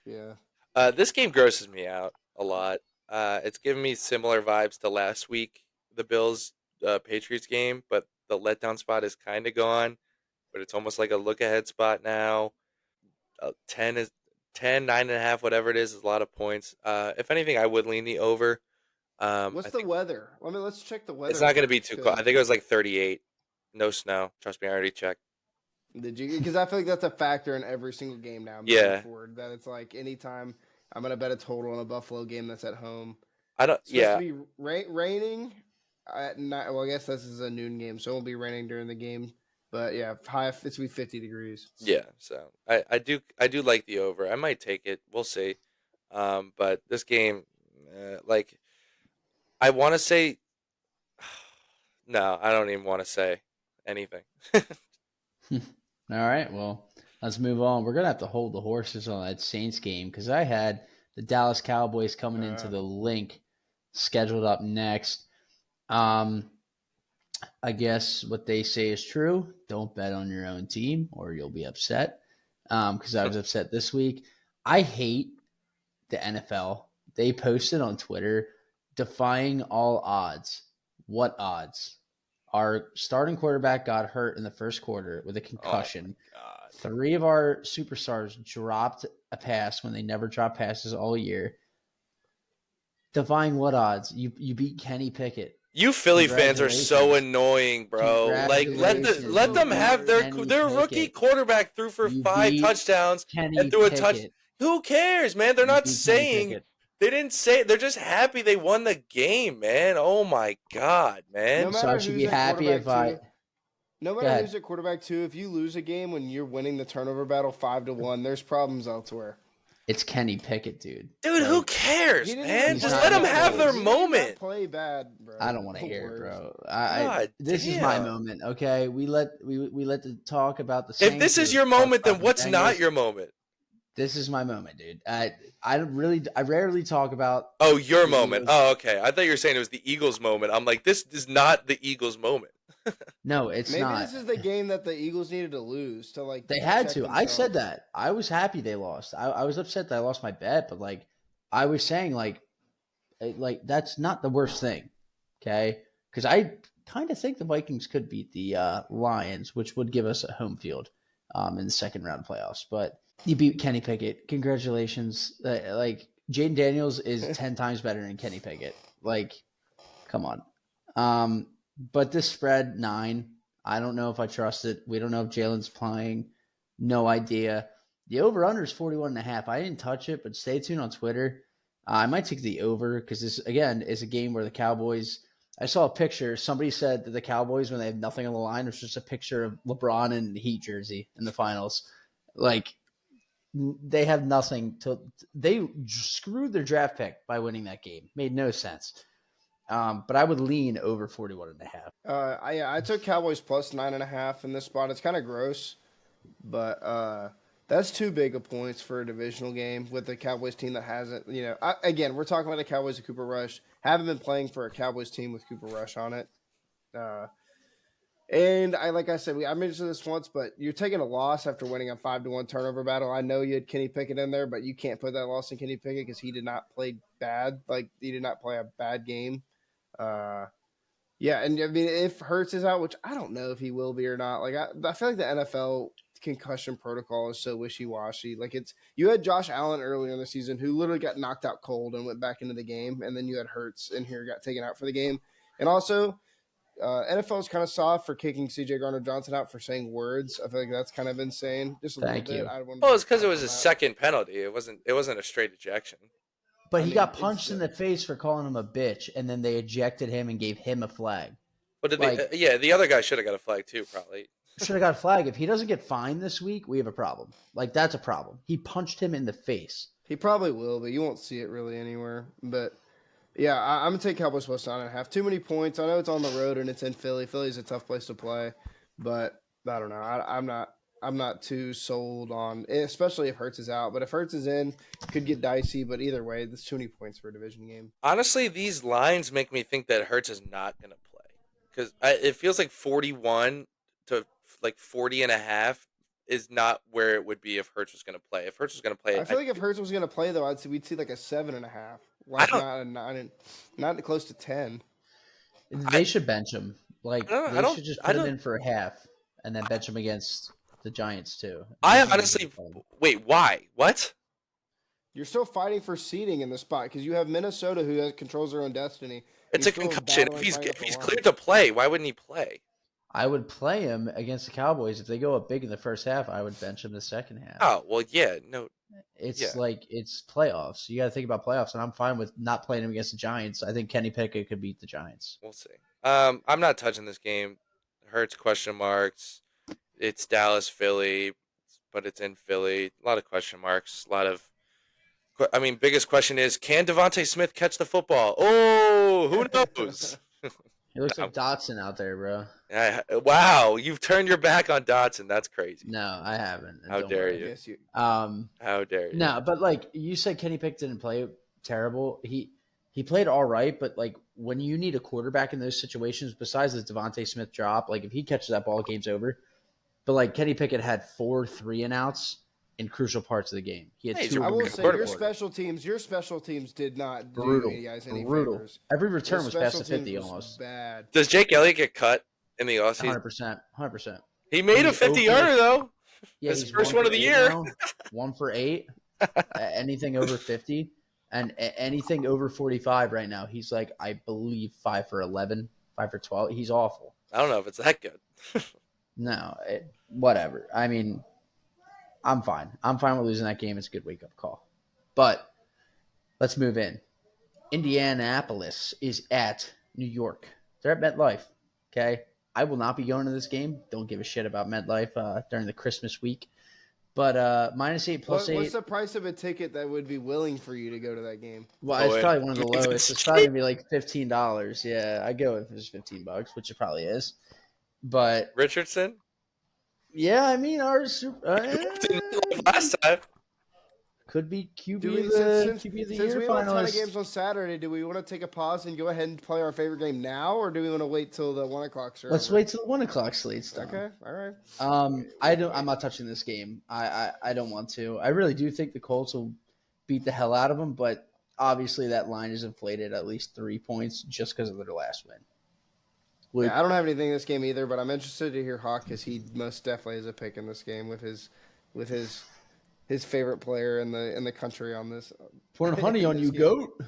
Yeah. This game grosses me out a lot. It's giving me similar vibes to last week, the Bills Patriots game, but the letdown spot is kind of gone. But it's almost like a look ahead spot now. 10 is 10, 9.5, whatever it is a lot of points. If anything, I would lean the over. What's the weather? I mean, let's check the weather. It's not going to be first, too cold. I think it was like 38. No snow. Trust me, I already checked. Did you? Because I feel like that's a factor in every single game now. Yeah. Forward, that it's like anytime I'm going to bet a total on a Buffalo game that's at home. I don't. It's Yeah. supposed to be raining at night. Well, I guess this is a noon game, so it won't be raining during the game. But yeah, it's going to be 50 degrees. Yeah. So I do like the over. I might take it. We'll see. But this game, like, I want to say. No, I don't even want to say anything. All right, well, let's move on. We're going to have to hold the horses on that Saints game because I had the Dallas Cowboys coming into the link scheduled up next. I guess what they say is true. Don't bet on your own team or you'll be upset because I was upset this week. I hate the NFL. They posted on Twitter defying all odds. What odds? Our starting quarterback got hurt in the first quarter with a concussion. Oh, 3 of our superstars dropped a pass when they never dropped passes all year. Defying what odds? You beat Kenny Pickett. You Philly fans are so annoying, bro. Like let them have their rookie quarterback threw for 5 touchdowns and threw a touch. Who cares, man? They're not saying. They didn't say. They're just happy they won the game, man. Oh my god, man! No so I should be happy if I. No matter who's at quarterback too, if you lose a game when you're winning the turnover battle 5-1, there's problems elsewhere. It's Kenny Pickett, dude. Dude, like, who cares, man? Just let them have their moment. Play bad, bro. I don't want to hear it, bro. This is my moment, okay? We let the talk about the Saints. If this is your moment, then what's not your moment? This is my moment, dude. I rarely talk about. Oh, your moment. Oh, okay. I thought you were saying it was the Eagles' moment. I'm like, this is not the Eagles' moment. No, it's not. Maybe this is the game that the Eagles needed to lose to like. They had to. I said that. I was happy they lost. I was upset that I lost my bet, but like, I was saying like that's not the worst thing, okay? Because I kind of think the Vikings could beat the Lions, which would give us a home field in the second round playoffs. But you beat Kenny Pickett. Congratulations. Like Jaden Daniels is 10 times better than Kenny Pickett. Like, come on. But this spread 9, I don't know if I trust it. We don't know if Jalen's playing. No idea. The over-under is 41.5. I didn't touch it, but stay tuned on Twitter. I might take the over because this, again, is a game where the Cowboys – I saw a picture. Somebody said that the Cowboys, when they have nothing on the line, it's just a picture of LeBron in the Heat jersey in the finals. Like, They have nothing to. They screwed their draft pick by winning that game. Made no sense. But I would lean over 41.5. I took Cowboys plus 9.5 in this spot. It's kind of gross, but that's too big of points for a divisional game with the Cowboys team that hasn't. Again, we're talking about the Cowboys and Cooper Rush. Haven't been playing for a Cowboys team with Cooper Rush on it. And like I said, I mentioned this once, but you're taking a loss after winning a 5-1 turnover battle. I know you had Kenny Pickett in there, but you can't put that loss in Kenny Pickett because he did not play bad. Like, he did not play a bad game. Yeah, and I mean, if Hurts is out, which I don't know if he will be or not, like I feel like the NFL concussion protocol is so wishy-washy. Like, you had Josh Allen earlier in the season who literally got knocked out cold and went back into the game, and then you had Hurts in here got taken out for the game. And also, NFL is kind of soft for kicking C.J. Gardner-Johnson out for saying words. I feel like that's kind of insane. Just a Thank little you. bit. Well, it's because it was his second penalty. It wasn't a straight ejection. But he got punched in the face for calling him a bitch, and then they ejected him and gave him a flag. But the other guy should have got a flag too, probably. Should have got a flag. If he doesn't get fined this week, we have a problem. Like, that's a problem. He punched him in the face. He probably will, but you won't see it really anywhere. But yeah, I'm gonna take Cowboys plus 9.5. Too many points. I know it's on the road and it's in Philly. Philly's a tough place to play, but I don't know. I'm not too sold on, especially if Hurts is out. But if Hurts is in, it could get dicey. But either way, that's too many points for a division game. Honestly, these lines make me think that Hurts is not going to play because it feels like 41 to like 40.5 is not where it would be if Hurts was going to play. If Hurts was going to play, I feel like if Hurts was going to play though, we'd see like a 7.5. Why not a 9? Not close to 10. They should bench him. Like, they should just put him in for a half and then bench him against the Giants too. I honestly wait. Why? What? You're still fighting for seeding in the spot because you have Minnesota who controls their own destiny. It's a concussion. If he's cleared to play, why wouldn't he play? I would play him against the Cowboys. If they go up big in the first half, I would bench him the second half. Oh, well, yeah. No. It's like it's playoffs. You got to think about playoffs, and I'm fine with not playing him against the Giants. I think Kenny Pickett could beat the Giants. We'll see. I'm not touching this game. Hurts question marks. It's Dallas, Philly, but it's in Philly. A lot of question marks. Biggest question is, can Devontae Smith catch the football? Oh, who knows? He looks like Dotson out there, bro. Wow, you've turned your back on Dotson. That's crazy. No, I haven't. How dare you? How dare you? No, but like you said, Kenny Pickett didn't play terrible. He played all right, but like when you need a quarterback in those situations, besides the Devontae Smith drop, like if he catches that ball, game's over. But like Kenny Pickett had 4 3-and-outs in crucial parts of the game. He had 2. I will say your special teams did not do you guys any favors. Every return was past the 50 almost. Bad. Does Jake Elliott get cut in the offseason? 100%. He made a 50-yarder though. Yeah, his first one of the year. Now, 1 for 8. Anything over 50 and anything over 45 right now. He's like, I believe 5 for 11, 5 for 12. He's awful. I don't know if it's that good. No, whatever. I mean, I'm fine. I'm fine with losing that game. It's a good wake-up call. But let's move in. Indianapolis is at New York. They're at MetLife, okay? I will not be going to this game. Don't give a shit about MetLife during the Christmas week. But -8, +8. What's the price of a ticket that would be willing for you to go to that game? Well, it's probably one of the lowest. It's probably going to be like $15. Yeah, I go if it's $15, which it probably is. But Richardson? Yeah, I mean, ours last time. Could be QB Since the we year have a ton of finalist. games on Saturday, do we want to take a pause and go ahead and play our favorite game now, or do we want to wait till the 1 o'clock slate? Let's wait till the 1 o'clock slate's done. Okay, all right. I'm not touching this game. I don't want to. I really do think the Colts will beat the hell out of them, but obviously that line is inflated at least 3 points just because of their last win. Luke. Yeah, I don't have anything in this game either, but I'm interested to hear Hawk because he most definitely is a pick in this game with his favorite player in the country on this. Pouring honey on you, game. Goat.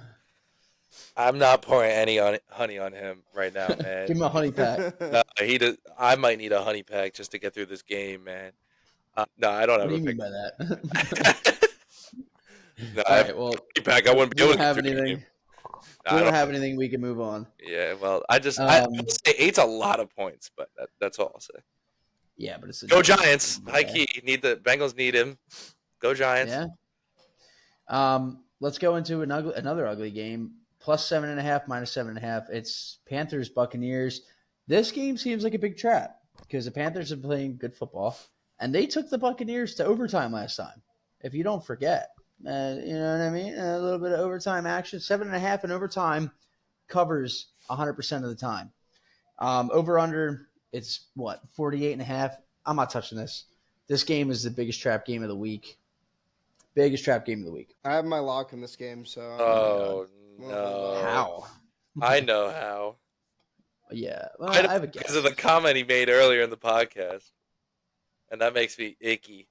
I'm not pouring any honey on him right now, man. Give him a honey pack. I might need a honey pack just to get through this game, man. No, I don't have a pick. What do you mean by that? No, I have a honey pack. I wouldn't be able to have anything. We don't have anything. We can move on. Yeah, well, I say 8's a lot of points, but that's all I'll say. Yeah, but it's go Giants. High key. The Bengals need him. Go Giants. Yeah. Let's go into another ugly game. Plus 7.5, minus 7.5. It's Panthers Buccaneers. This game seems like a big trap because the Panthers are playing good football, and they took the Buccaneers to overtime last time. If you don't forget, you know what I mean. A little bit of overtime action. 7.5 in overtime covers 100% of the time. Over under, it's what 48.5. I'm not touching this. This game is the biggest trap game of the week. Biggest trap game of the week. I have my lock in this game, so. Oh God. no! How? I know how. Yeah, well, I I have a because guess. of the comment he made earlier in the podcast, and that makes me icky.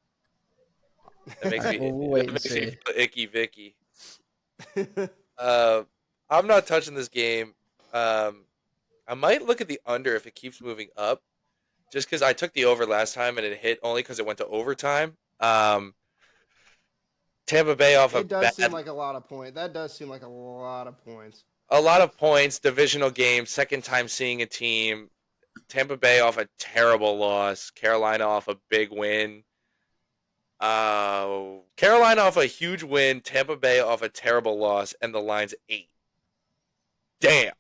That makes me, We'll wait that and makes me see. feel icky Vicky. I'm not touching this game. I might look at the under if it keeps moving up, just because I took the over last time and it hit only because it went to overtime. Tampa Bay off It does seem like a lot of points. That does seem like a lot of points. a lot of points, divisional game, second time seeing a team. Tampa Bay off a terrible loss. Carolina off a big win. Carolina off a huge win. Tampa Bay off a terrible loss, and the line's 8. Damn.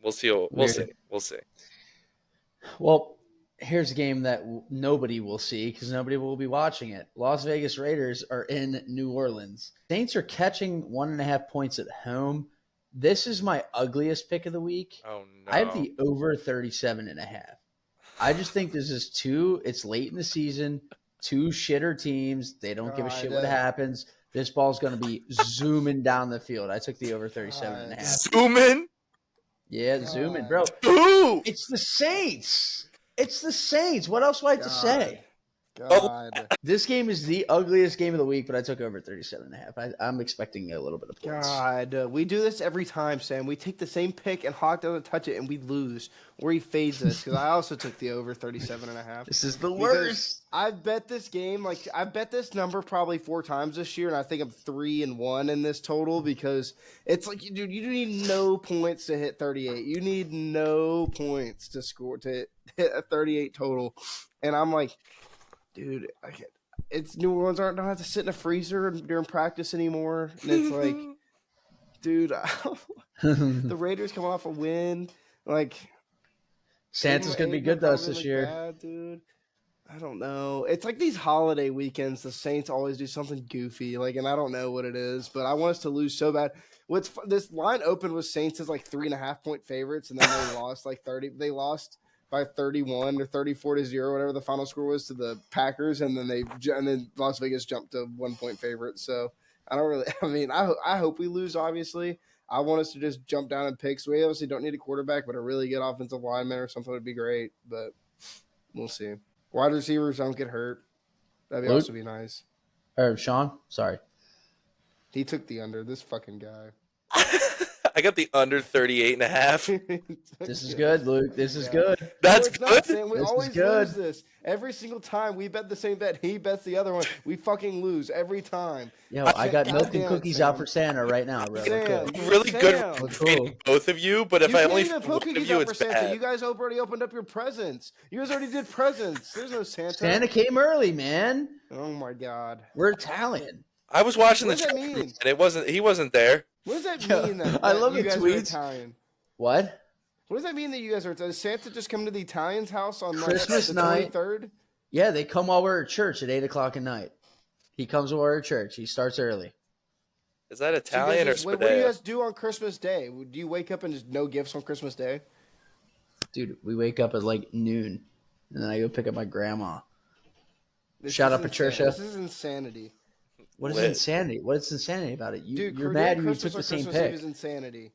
We'll see. We'll see. We'll see. Well, here's a game that nobody will see because nobody will be watching it. Las Vegas Raiders are in New Orleans. Saints are catching 1.5 points at home. This is my ugliest pick of the week. Oh no! I have the over 37.5. I just think this is it's late in the season, two shitter teams. They don't give a shit what happens. This ball's going to be zooming down the field. I took the over 37.5. Zooming? Yeah, zooming, bro. Ooh! It's the Saints. It's the Saints. What else do I have to say? God. This game is the ugliest game of the week, but I took over 37.5. I'm expecting a little bit of points. God. We do this every time, Sam. We take the same pick and Hawk doesn't touch it and we lose. Or he fades us because I also took the over 37.5. This is the worst. I've bet this game, I bet this number probably 4 times this year, and I think I'm 3-1 in this total because it's like, dude, you need no points to hit 38. You need no points to score to hit a 38 total. And I'm like, dude, it's New Orleans don't have to sit in a freezer during practice anymore. And it's like, dude, the Raiders coming off a win. Like, Santa's going to be good to us this year. That, dude. I don't know. It's like these holiday weekends, the Saints always do something goofy. And I don't know what it is, but I want us to lose so bad. This line opened with Saints as 3.5 point favorites, and then they lost 30. They lost by 31 or 34-0, whatever the final score was, to the Packers, and then Las Vegas jumped to 1 point favorite. So I don't really. I mean, I hope we lose. Obviously, I want us to just jump down and pick. So we obviously don't need a quarterback, but a really good offensive lineman or something would be great. But we'll see. Wide receivers don't get hurt. That'd also be nice. Or Sean, sorry, he took the under. This fucking guy. I got the under 38.5. This is good, Luke. This is good. That's it's good. Not, Sam. We This is always good. lose this. Every single time we bet the same bet, he bets the other one. We fucking lose every time. Yo, I got milk and damn it, cookies Sam. out for Santa right now, bro. Sam. We're good. Really good Sam. for We're feeding cool. both of you, but if You I can't only even feed put one of cookies you, out it's for Santa. bad. You guys already opened up your presents. You guys already did presents. There's no Santa. Santa came early, man. Oh my god. We're Italian. I was watching What the does that chat, mean? and he wasn't there. What does that Yo, mean? That I love you the guys are tweets. Italian. What? What does that mean that you guys are? Does Santa just come to the Italians' house on Christmas the night. 23rd? Yeah, they come while we're at church at 8:00 at night. He comes while we're at church. He starts early. Is that So Italian or what do you Spadea? guys do on Christmas Day? Do you wake up and just no gifts on Christmas Day? Dude, we wake up at noon, and then I go pick up my grandma. This Shout is out Patricia. This is insanity. What is Lit. insanity? What is insanity about it? Dude, You're doing mad you Christmas took the on same Christmas Eve pick. is insanity.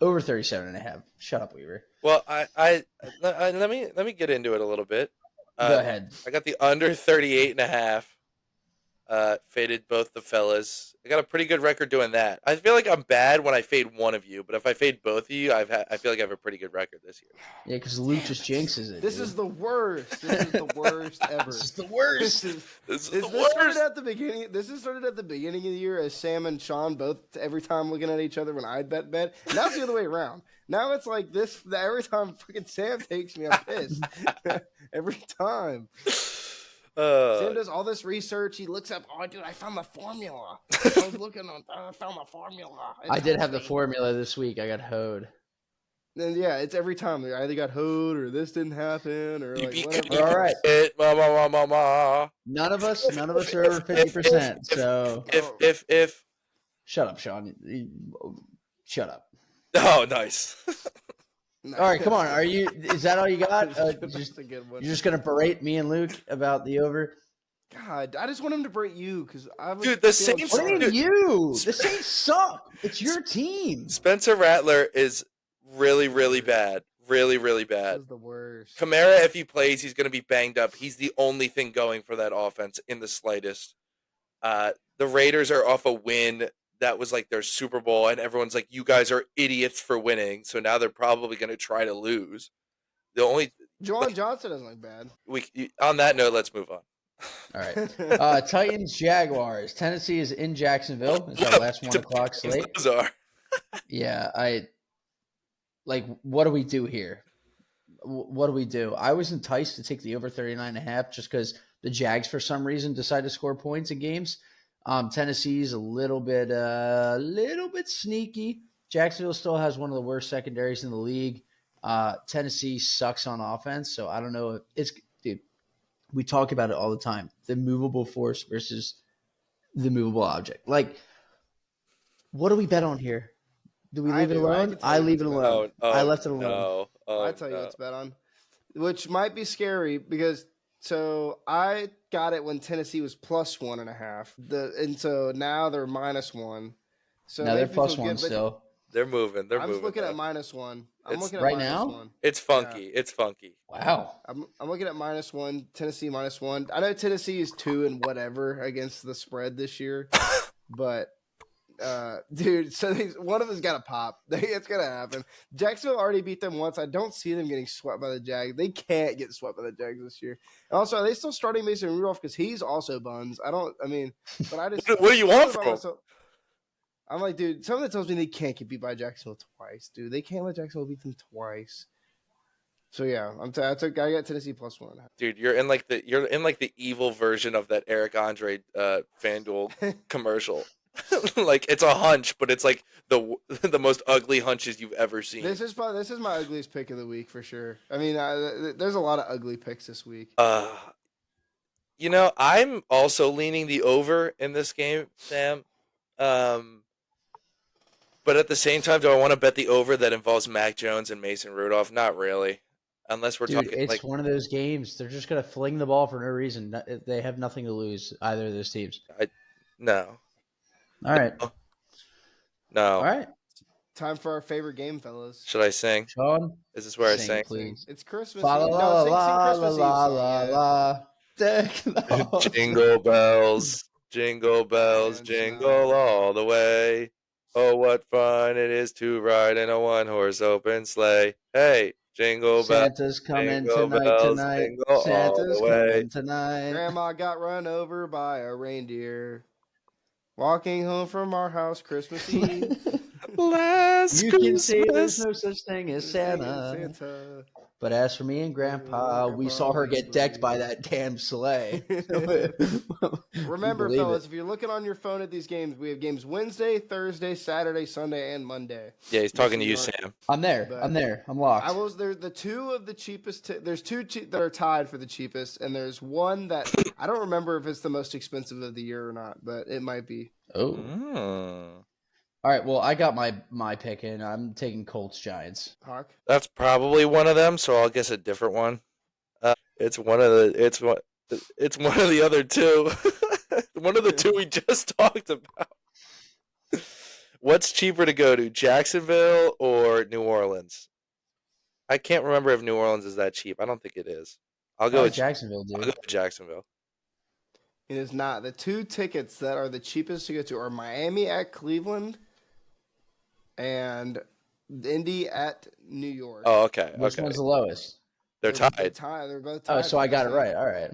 Over 37.5. Shut up, Weaver. Well, I let me get into it a little bit. Go ahead. I got the under 38.5. Faded both the fellas. I got a pretty good record doing that. I feel like I'm bad when I fade one of you, but if I fade both of you, I feel like I have a pretty good record this year. Yeah, because Luke just jinxes it. This dude. is the worst. This is the worst ever. This is the worst. This is This the started worst. at the beginning. This is started at the beginning of the year as Sam and Sean both every time looking at each other when I'd bet. Now it's the other way around. Now it's like this. Every time fucking Sam takes me, I'm pissed. Every time. Sam does all this research. He looks up. Oh, dude, I found the formula. I was looking on. I found the formula. I did have the formula this week. I got hoed. And yeah, it's every time. I either got hoed or this didn't happen or like whatever. All right. Ma. None of us are over 50%. So If shut up, Sean. Shut up. Oh, nice. All right, come on. Is that all you got? Just a good one. You're just gonna berate me and Luke about the over? God, I just want him to berate you because I was. Dude, the Saints. What do you mean you? The Saints suck. It's your team. Spencer Rattler is really, really bad. Really, really bad. This is the worst. Kamara, if he plays, he's going to be banged up. He's the only thing going for that offense in the slightest. The Raiders are off a win. That was like their Super Bowl, and everyone's like, you guys are idiots for winning. So now they're probably going to try to lose. The only Juwan Johnson doesn't look bad. On that note, let's move on. All right. Titans, Jaguars. Tennessee is in Jacksonville. It's our last 1 o'clock slate. Those are. Yeah, what do we do here? What do we do? I was enticed to take the over 39.5 just because the Jags, for some reason, decide to score points in games. Tennessee's a little bit sneaky. Jacksonville still has one of the worst secondaries in the league. Tennessee sucks on offense, so I don't know. Dude, we talk about it all the time. The movable force versus the movable object. Like, what do we bet on here? Do we leave it alone? I leave it alone. I left it alone. No. I tell you what's bet on, which might be scary because I got it when Tennessee was plus 1.5. And so now they're -1. So now they're plus 1 still. They're moving. I'm just looking at -1. I'm looking at right -1. now. It's funky. Yeah. It's funky. Wow. I'm looking at -1. Tennessee -1. I know Tennessee is 2 and whatever against the spread this year, but. Dude, so one of them's got to pop. It's gonna happen. Jacksonville already beat them once. I don't see them getting swept by the Jags. They can't get swept by the Jags this year. And also, are they still starting Mason Rudolph because he's also buns? But I just. What do you want from him? I'm like, dude, something that tells me they can't get beat by Jacksonville twice, dude. They can't let Jacksonville beat them twice. So yeah, I got Tennessee +1. Dude, you're in like the evil version of that Eric Andre FanDuel commercial. Like it's a hunch, but it's like the most ugly hunches you've ever seen. This is my ugliest pick of the week for sure. I mean, there's a lot of ugly picks this week. I'm also leaning the over in this game, Sam. But at the same time, do I want to bet the over that involves Mac Jones and Mason Rudolph? Not really, unless we're talking. It's one of those games. They're just gonna fling the ball for no reason. They have nothing to lose, either of those teams. No. All right. No. All right. Time for our favorite game, fellas. Should I sing? Sean? Is this where I sing? Please. It's Christmas. La la la la la la. Jingle bells, jingle bells, jingle all the way. Oh, what fun it is to ride in a one-horse open sleigh. Hey, jingle bells. Santa's coming tonight. Santa's coming tonight. Grandma got run over by a reindeer. Walking home from our house Christmas Eve. You can say there's no such thing as Santa. But as for me and Grandpa, we saw her get decked by that damn sleigh. Remember, fellas, if you're looking on your phone at these games, we have games Wednesday, Thursday, Saturday, Sunday, and Monday. Yeah, he's talking to you, Sam. I'm there. I'm locked. There's the two of the cheapest. There's two that are tied for the cheapest, and there's one that I don't remember if it's the most expensive of the year or not, but it might be. Oh. All right, well, I got my pick in. I'm taking Colts Giants. Hawk. That's probably one of them, so I'll guess a different one. It's one of the other two. One of the two we just talked about. What's cheaper to go to, Jacksonville or New Orleans? I can't remember if New Orleans is that cheap. I don't think it is. I'll go with Jacksonville, dude. I'll go with Jacksonville. It is not. The two tickets that are the cheapest to go to are Miami at Cleveland and Indy at New York. Oh, okay. Which one's the lowest? They're tied. They're both tied. Oh, so I got it right. All right.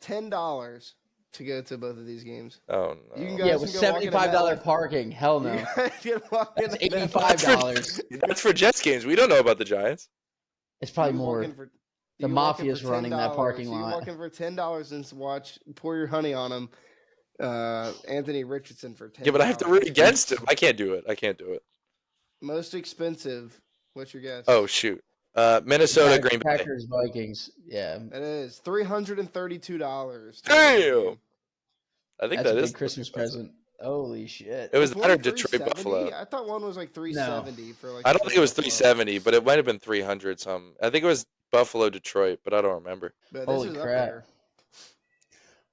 $10 to go to both of these games. Oh no. You with $75 parking. Hell no. That's $85. That's for Jets games. We don't know about the Giants. It's probably more. The You walk in mafia's for running that parking $10. You lot. walk in for $10 and pour your honey on him. Anthony Richardson for $10. Yeah, but I have to root against him. I can't do it. Most expensive. What's your guess? Oh shoot. Minnesota, Green Bay. Packers, Vikings. Yeah. It is $332. Damn. I think That's a that is big Christmas present. Holy shit. It was Was that one or Detroit 370? Buffalo. I thought one was like 370 for like. I don't think it was Buffalo. 370, but it might have been 300 something. I think it was Buffalo, Detroit, but I don't remember. But Holy this is crap. up there.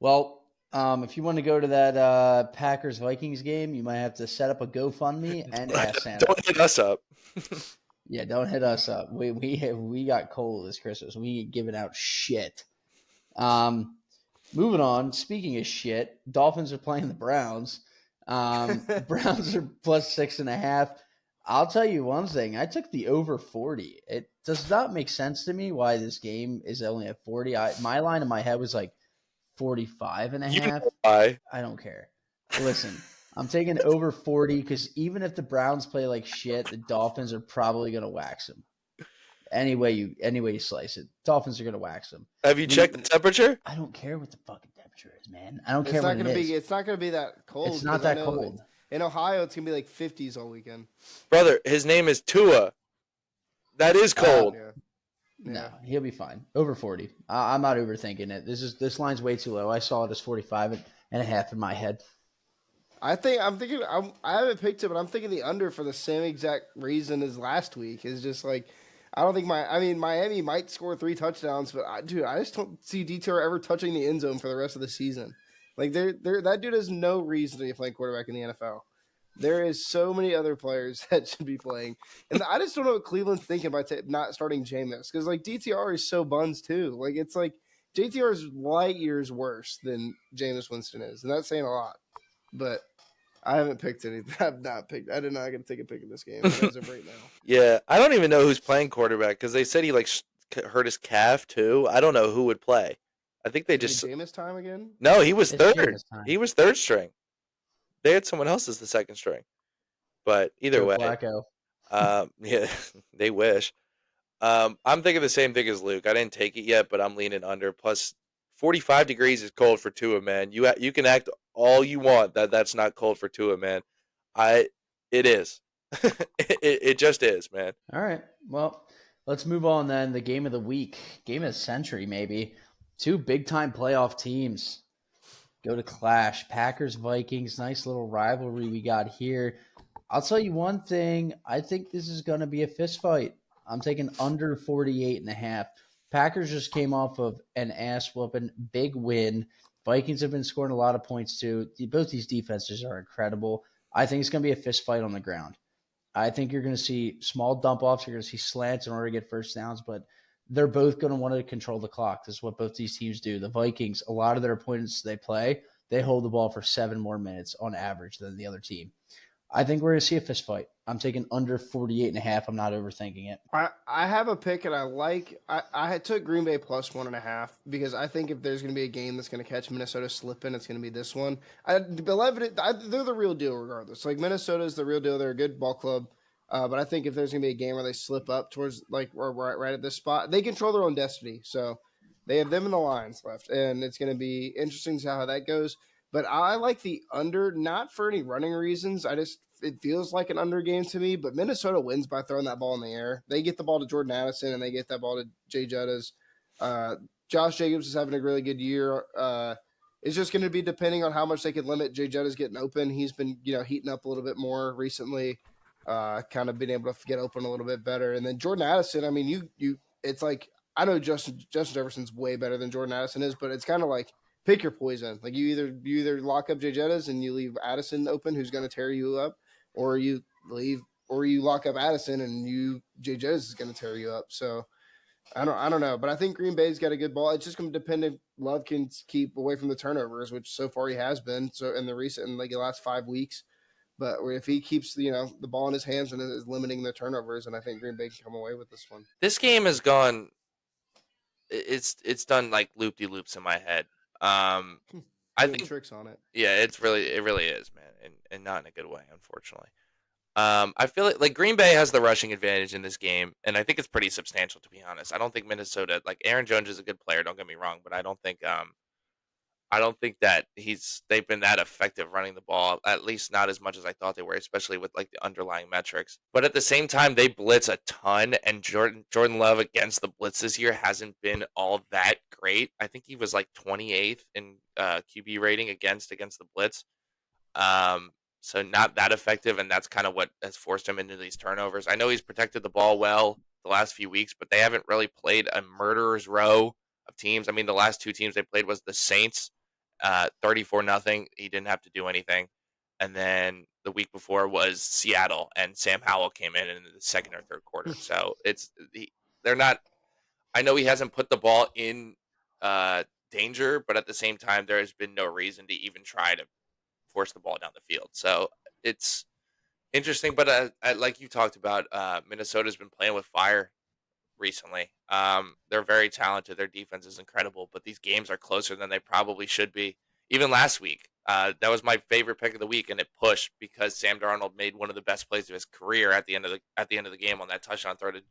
Well, if you want to go to that Packers Vikings game, you might have to set up a GoFundMe and ask Santa. Don't hit us up. Yeah, don't hit us up. We got coal this Christmas. We ain't giving out shit. Moving on. Speaking of shit, Dolphins are playing the Browns. Browns are plus 6.5. I'll tell you one thing. I took the over 40. It does not make sense to me why this game is only at 40. My line in my head was like 45 and a half. Why? I don't care. Listen, I'm taking over 40 because even if the Browns play like shit, the Dolphins are probably going to wax them. Any way you slice it, Dolphins are going to wax them. Have you checked the temperature? I don't care what the fucking temperature is, man. I don't care It's not what gonna it be. is. It's not gonna be that cold. It's not 'cause I that know cold. In Ohio, it's gonna be like 50s all weekend. Brother, his name is Tua. That is cold. Yeah. No, he'll be fine. Over 40. I'm not overthinking it. This line's way too low. I saw it as 45 and a half in my head. I haven't picked it, but I'm thinking the under for the same exact reason as last week. Is just like I don't think Miami might score 3 touchdowns, but I just don't see DTR ever touching the end zone for the rest of the season. Like that dude has no reason to be playing quarterback in the NFL. There is so many other players that should be playing, and I just don't know what Cleveland's thinking by not starting Jameis because like DTR is so buns too. Like it's like JTR is light years worse than Jameis Winston is, and that's saying a lot. But I haven't picked anything. I've not picked. I did not get to take a pick in this game as of right now. Yeah, I don't even know who's playing quarterback because they said he like hurt his calf too. I don't know who would play. I think they just Jameis time again. no. He was It's third. Jameis time. He was third string. They had someone else as the second string. But either Joe way, Flacco. yeah, they wish. I'm thinking the same thing as Luke. I didn't take it yet, but I'm leaning under. Plus, 45 degrees is cold for Tua, man. You can act all you want that's not cold for Tua, man. It is. it just is, man. All right. Well, let's move on then. The game of the week, game of the century, maybe. 2 big-time playoff teams go to clash. Packers, Vikings, nice little rivalry we got here. I'll tell you one thing. I think this is going to be a fist fight. I'm taking under 48.5. Packers just came off of an ass-whooping big win. Vikings have been scoring a lot of points too. Both these defenses are incredible. I think it's going to be a fist fight on the ground. I think you're going to see small dump-offs. You're going to see slants in order to get first downs, but they're both going to want to control the clock. This is what both these teams do. The Vikings, a lot of their opponents they play, they hold the ball for 7 more minutes on average than the other team. I think we're going to see a fist fight. I'm taking under 48.5. I'm not overthinking it. I have a pick, and I took Green Bay plus 1.5 because I think if there's going to be a game that's going to catch Minnesota slipping, it's going to be this one. They're the real deal regardless. Like Minnesota is the real deal. They're a good ball club. But I think if there's going to be a game where they slip up towards like right at this spot, they control their own destiny. So they have them in the lines left, and it's going to be interesting to see how that goes. But I like the under, not for any running reasons. It feels like an under game to me. But Minnesota wins by throwing that ball in the air. They get the ball to Jordan Addison, and they get that ball to Jay Jettas. Josh Jacobs is having a really good year. It's just going to be depending on how much they can limit Jay Jettas getting open. He's been heating up a little bit more recently. Kind of been able to get open a little bit better. And then Jordan Addison, I mean, it's like, I know Justin Jefferson's way better than Jordan Addison is, but it's kind of like pick your poison. Like you either lock up Jay Jettas and you leave Addison open, who's going to tear you up, or you lock up Addison and Jay Jettas is going to tear you up. So I don't know, but I think Green Bay's got a good ball. It's just going to depend if Love can keep away from the turnovers, which so far he has been. So in the last 5 weeks. But if he keeps the ball in his hands and is limiting the turnovers, and I think Green Bay can come away with this one. This game has gone. It's done like loop-de-loops in my head. I think tricks on it. Yeah, it really is, man, and not in a good way, unfortunately. I feel like Green Bay has the rushing advantage in this game, and I think it's pretty substantial, to be honest. I don't think Minnesota, like Aaron Jones is a good player, don't get me wrong, but I don't think that they've been that effective running the ball, at least not as much as I thought they were, especially with like the underlying metrics. But at the same time, they blitz a ton, and Jordan Love against the blitz this year hasn't been all that great. I think he was like 28th in QB rating against the blitz. Um, so not that effective, and that's kind of what has forced him into these turnovers. I know he's protected the ball well the last few weeks, but they haven't really played a murderer's row of teams. I mean, the last two teams they played was the Saints, 34-0. He didn't have to do anything, and then the week before was Seattle, and Sam Howell came in the second or third quarter. So they're not. I know he hasn't put the ball in danger, but at the same time, there has been no reason to even try to force the ball down the field. So it's interesting, but like you talked about, Minnesota's been playing with fire recently. They're very talented. Their defense is incredible, but these games are closer than they probably should be. Even last week, that was my favorite pick of the week, and it pushed because Sam Darnold made one of the best plays of his career at the end of the game on that touchdown throw to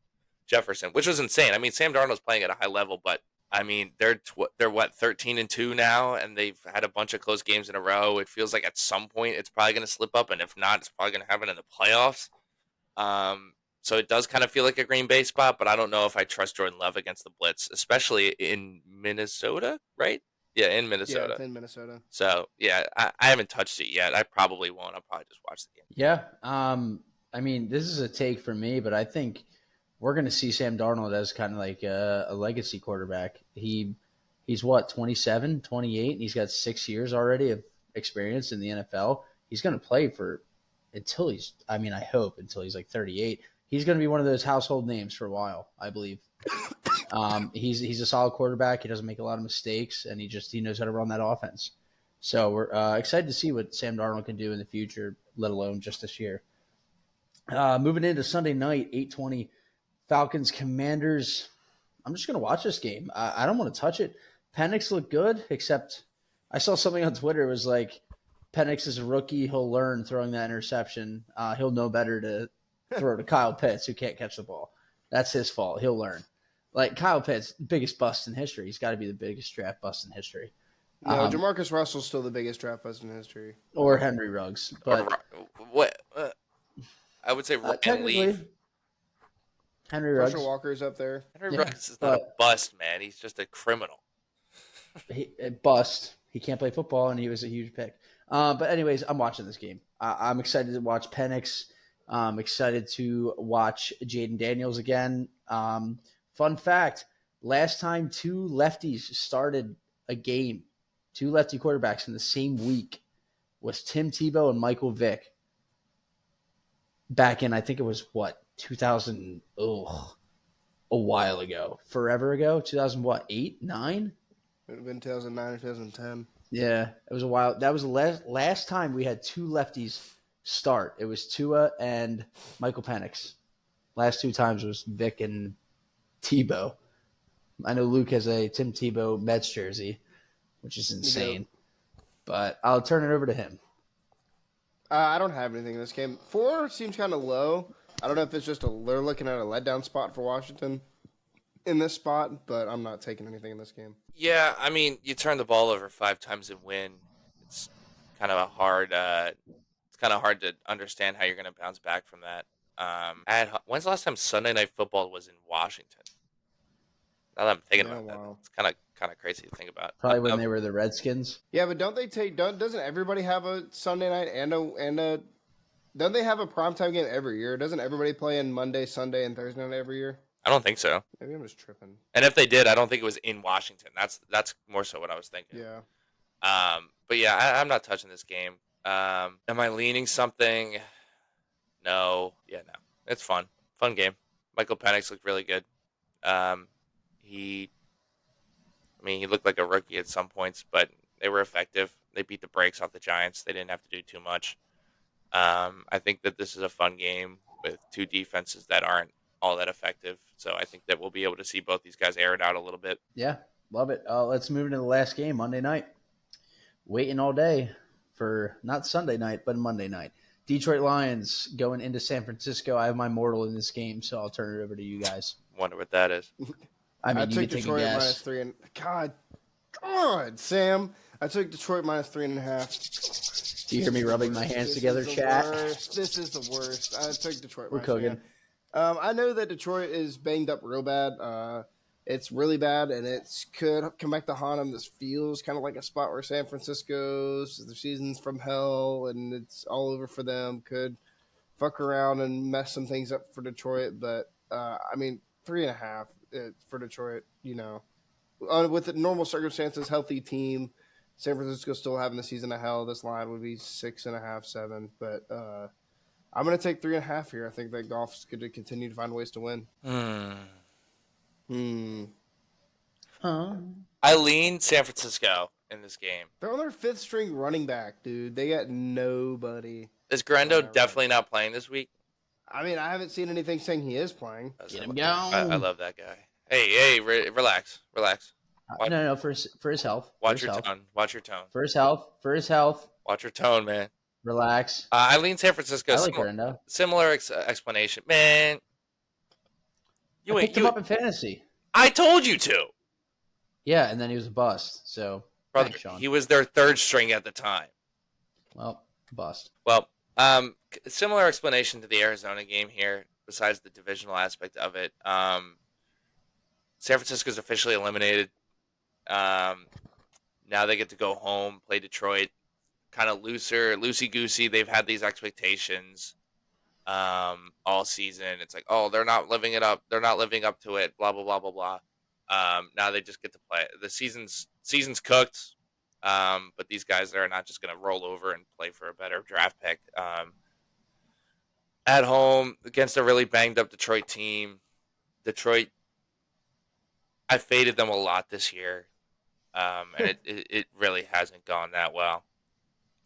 Jefferson, which was insane. I mean, Sam Darnold's playing at a high level, but I mean, they're what 13-2 now, and they've had a bunch of close games in a row. It feels like at some point it's probably going to slip up, and if not, it's probably going to happen in the playoffs. So it does kind of feel like a Green Bay spot, but I don't know if I trust Jordan Love against the blitz, especially in Minnesota, right? Yeah, in Yeah, Minnesota. it's in Minnesota. So yeah, I haven't touched it yet. I probably won't. I'll probably just watch the game. Yeah. I mean, this is a take for me, but I think we're going to see Sam Darnold as kind of like a legacy quarterback. He's what, 27, 28, and he's got 6 years already of experience in the NFL. He's going to play until he's like 38. He's going to be one of those household names for a while, I believe. He's a solid quarterback. He doesn't make a lot of mistakes, and he knows how to run that offense. So we're excited to see what Sam Darnold can do in the future, let alone just this year. Moving into Sunday night, 8:20, Falcons Commanders. I'm just going to watch this game. I don't want to touch it. Penix looked good, except I saw something on Twitter. It was like, Penix is a rookie. He'll learn throwing that interception. He'll know better to throw to Kyle Pitts, who can't catch the ball. That's his fault. He'll learn. Like, Kyle Pitts, biggest bust in history. He's got to be the biggest draft bust in history. No, Jamarcus Russell's still the biggest draft bust in history. Or Henry Ruggs. But what? I would say Ryan Leaf. Henry Ruggs. Herschel Walker's up there. Henry Ruggs is not a bust, man. He's just a criminal. Bust. He can't play football, and he was a huge pick. But anyways, I'm watching this game. I'm excited to watch Penix. I'm excited to watch Jaden Daniels again. Fun fact, last time two lefties started a game, two lefty quarterbacks in the same week, was Tim Tebow and Michael Vick. Back in, I think it was, 2000, a while ago. Forever ago? 2008, 9? It would have been 2009 or 2010. Yeah, it was a while. That was the last time we had two lefties start. It was Tua and Michael Penix. Last two times was Vic and Tebow. I know Luke has a Tim Tebow Mets jersey, which is insane. But I'll turn it over to him. I don't have anything in this game. 4 seems kind of low. I don't know if it's just they're looking at a letdown spot for Washington in this spot, but I'm not taking anything in this game. Yeah, I mean, you turn the ball over 5 times and win. It's kind of hard to understand how you're going to bounce back from that. When's the last time Sunday Night Football was in Washington? Now that I'm thinking about that, it's kind of crazy to think about. Probably when they were the Redskins. Yeah, but doesn't everybody have a Sunday night and a don't they have a primetime game every year? Doesn't everybody play in Monday, Sunday, and Thursday night every year? I don't think so. Maybe I'm just tripping. And if they did, I don't think it was in Washington. That's more so what I was thinking. Yeah. But yeah, I'm not touching this game. Am I leaning something? No. Yeah, no. It's fun. Fun game. Michael Penix looked really good. He looked like a rookie at some points, but they were effective. They beat the brakes off the Giants. They didn't have to do too much. I think that this is a fun game with two defenses that aren't all that effective. So I think that we'll be able to see both these guys air it out a little bit. Yeah, love it. Let's move into the last game, Monday night. Waiting all day for not Sunday night, but Monday night. Detroit Lions going into San Francisco. I have my mortal in this game, so I'll turn it over to you guys. Wonder what that is. I mean, I you took can take a Detroit minus guess. 3 and God, Sam. I took Detroit minus 3.5. Do you hear me rubbing my hands together, chat? This is the worst. I took Detroit We're minus cooking. 3.5. I know that Detroit is banged up real bad. It's really bad, and it could come back to haunt them. This feels kind of like a spot where San Francisco's their season's from hell, and it's all over for them. Could fuck around and mess some things up for Detroit, but I mean, 3.5 for Detroit. With the normal circumstances, healthy team. San Francisco still having the season of hell. This line would be 6.5, 7. But I'm going to take 3.5 here. I think that Goff's going to continue to find ways to win. I lean San Francisco in this game. They're on their 5th string running back, dude. They got nobody. Is Grendo definitely not playing this week? I mean, I haven't seen anything saying he is playing. Get him going. I love that guy. Hey, relax. No, for his health. Watch your tone. Watch your tone. For his health. Watch your tone, man. Relax. I lean San Francisco. I like Grendo. Similar explanation, man. I picked him up in fantasy. I told you to. Yeah, and then he was a bust. So, brother, thanks, Sean. he was their 3rd string at the time. Well, bust. Well, similar explanation to the Arizona game here. Besides the divisional aspect of it, San Francisco's officially eliminated. Now they get to go home, play Detroit, kind of loosey-goosey. They've had these expectations all season. It's like, oh, they're not living it up. They're not living up to it, blah, blah, blah, blah, blah. Now they just get to play. The season's cooked, but these guys are not just going to roll over and play for a better draft pick. At home against a really banged-up Detroit team. Detroit, I faded them a lot this year, and it really hasn't gone that well.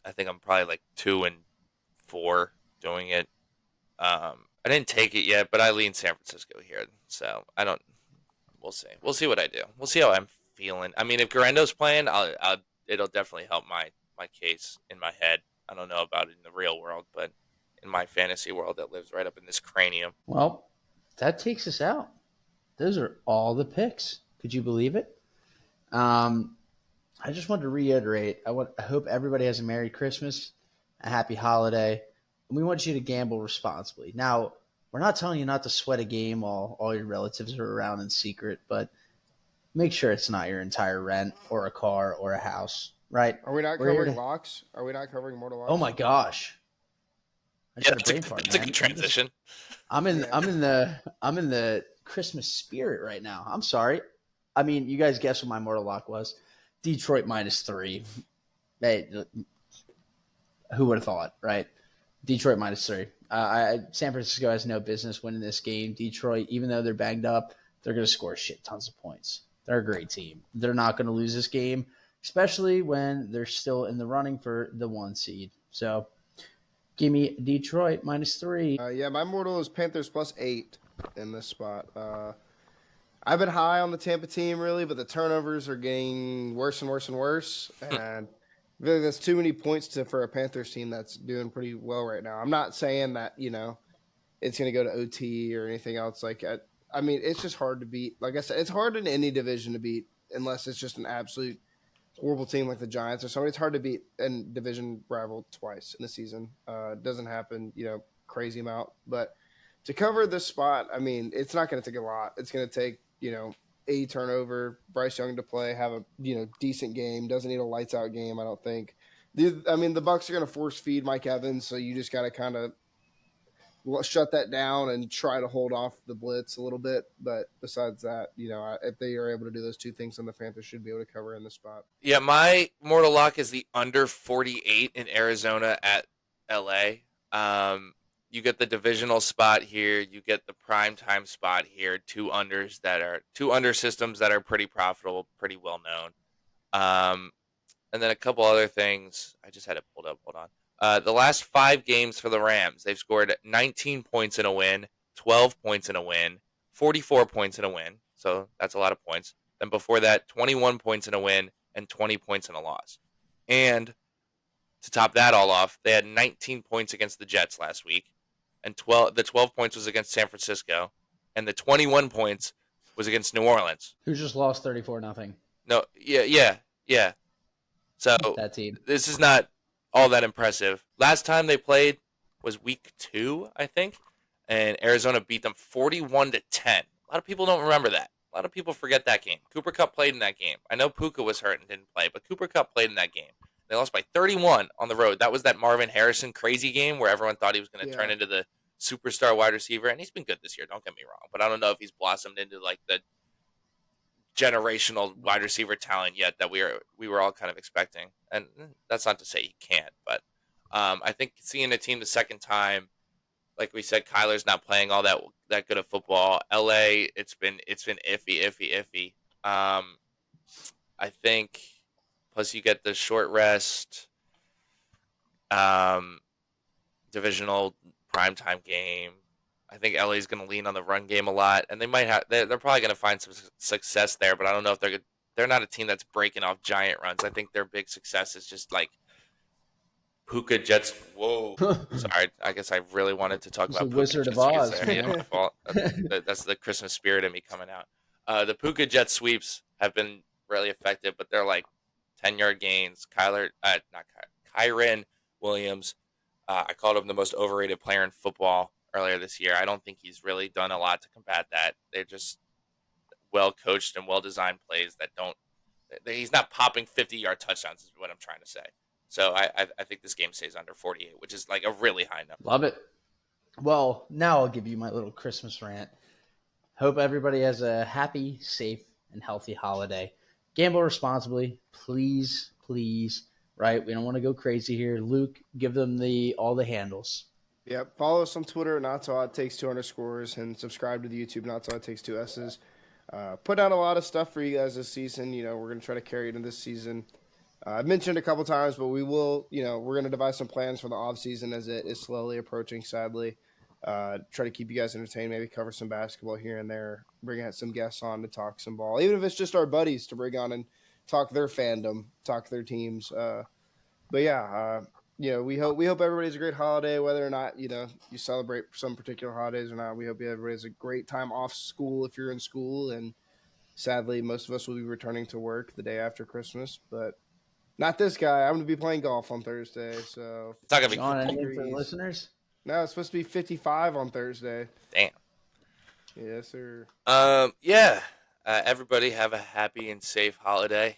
I think I'm probably like 2-4 doing it. I didn't take it yet, but I lean San Francisco here, so I don't. We'll see. We'll see what I do. We'll see how I'm feeling. I mean, if Garendo's playing, it'll definitely help my case in my head. I don't know about it in the real world, but in my fantasy world that lives right up in this cranium. Well, that takes us out. Those are all the picks. Could you believe it? I just wanted to reiterate. I hope everybody has a Merry Christmas, a Happy Holiday, and we want you to gamble responsibly. Now, we're not telling you not to sweat a game while all your relatives are around in secret, but make sure it's not your entire rent or a car or a house, right? Are we not covering locks? Are we not covering mortal locks? Oh my gosh! It's a good transition. I'm in the Christmas spirit right now. I'm sorry. I mean, you guys guess what my mortal lock was? Detroit -3. Hey, who would have thought, right? Detroit -3. San Francisco has no business winning this game. Detroit, even though they're banged up, they're going to score shit tons of points. They're a great team. They're not going to lose this game, especially when they're still in the running for the 1 seed. So, give me Detroit -3. Yeah, my mortal is Panthers +8 in this spot. I've been high on the Tampa team, really, but the turnovers are getting worse and worse and worse. And really, that's too many points for a Panthers team that's doing pretty well right now. I'm not saying that, it's going to go to OT or anything else. I mean, it's just hard to beat. Like I said, it's hard in any division to beat unless it's just an absolute horrible team like the Giants or somebody. It's hard to beat and division rival twice in the season. It doesn't happen, crazy amount. But to cover this spot, I mean, it's not going to take a lot. It's going to take, a turnover, Bryce Young to play, have a, decent game. Doesn't need a lights out game, I don't think. The Bucks are going to force feed Mike Evans, so you just got to kind of shut that down and try to hold off the blitz a little bit. But besides that, if they are able to do those two things, then the Panthers should be able to cover in the spot. Yeah, my mortal lock is the under 48 in Arizona at LA. You get the divisional spot here. You get the primetime spot here. Two under systems that are pretty profitable, pretty well known. And then a couple other things. I just had it pulled up. Hold on. The last 5 games for the Rams, they've scored 19 points in a win, 12 points in a win, 44 points in a win. So that's a lot of points. Then before that, 21 points in a win and 20 points in a loss. And to top that all off, they had 19 points against the Jets last week, and 12 points was against San Francisco, and the 21 points was against New Orleans. Who just lost 34-0. No, yeah. So That team. this is not all that impressive. Last time they played was week 2, I think, and Arizona beat them 41-10. A lot of people don't remember that. A lot of people forget that game. Cooper Kupp played in that game. I know Puka was hurt and didn't play, but Cooper Kupp played in that game. They lost by 31 on the road. That was that Marvin Harrison crazy game where everyone thought he was going to turn into the superstar wide receiver, and he's been good this year, don't get me wrong, but I don't know if he's blossomed into like the generational wide receiver talent yet that we were all kind of expecting. And that's not to say he can't, but I think seeing a team the second time, like we said, Kyler's not playing all that good of football. LA, it's been iffy. I think plus you get the short rest, divisional primetime game. I think LA's going to lean on the run game a lot, and they might have. They're probably going to find some success there, but I don't know if they're not a team that's breaking off giant runs. I think their big success is just like Puka Jets. Whoa, sorry. I guess I really wanted to talk It's about the Puka Wizard of Jet sweeps Oz, there. man. Yeah, my fault. That's the Christmas spirit in me coming out. The Puka Jet sweeps have been really effective, but they're like 10-yard gains. Kyren Williams. I called him the most overrated player in football earlier this year. I don't think he's really done a lot to combat that. They're just well coached and well designed plays that don't. He's not popping 50-yard touchdowns, is what I'm trying to say. So I think this game stays under 48, which is like a really high number. Love it. Well, now I'll give you my little Christmas rant. Hope everybody has a happy, safe, and healthy holiday. Gamble responsibly, please, please. Right? We don't want to go crazy here. Luke, give them all the handles. Yep. Follow us on Twitter, Not So Hot Takes 2 underscores, and subscribe to the YouTube Not So Hot Takes 2 S's. Put out a lot of stuff for you guys this season. You know, we're going to try to carry it in this season. I've mentioned a couple times, but we will, we're going to devise some plans for the off season as it is slowly approaching, sadly. Try to keep you guys entertained, maybe cover some basketball here and there, bring out some guests on to talk some ball, even if it's just our buddies to bring on and talk their fandom, talk their teams. But yeah, we hope everybody has a great holiday, whether or not, you celebrate some particular holidays or not. We hope everybody has a great time off school if you're in school. And sadly, most of us will be returning to work the day after Christmas, but not this guy. I'm going to be playing golf on Thursday. So It's not gonna be Sean, cool. anything for the listeners? no, it's supposed to be 55 on Thursday. Damn. Yes, sir. Yeah. Everybody have a happy and safe holiday.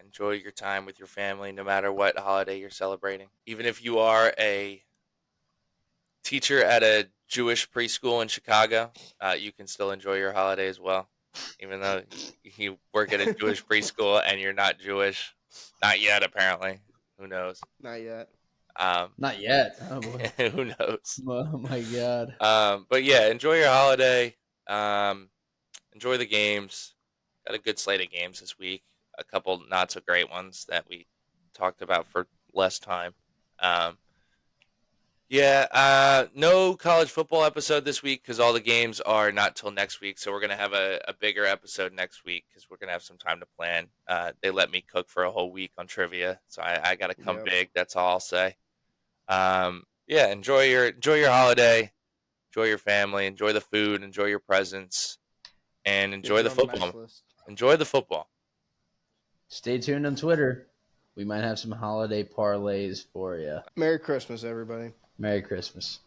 Enjoy your time with your family, no matter what holiday you're celebrating. Even if you are a teacher at a Jewish preschool in Chicago, you can still enjoy your holiday as well. Even though you work at a Jewish preschool and you're not Jewish. Not yet, apparently. Who knows? Not yet. Not yet. Oh, boy. Who knows? Oh, my God. But yeah, enjoy your holiday. Enjoy the games. Got a good slate of games this week. A couple not so great ones that we talked about for less time. No college football episode this week because all the games are not till next week. So we're going to have a bigger episode next week because we're going to have some time to plan. They let me cook for a whole week on trivia. So I got to come big. That's all I'll say. Enjoy your holiday. Enjoy your family. Enjoy the food. Enjoy your presents. And enjoy the football. Enjoy the football. Stay tuned on Twitter. We might have some holiday parlays for you. Merry Christmas, everybody. Merry Christmas.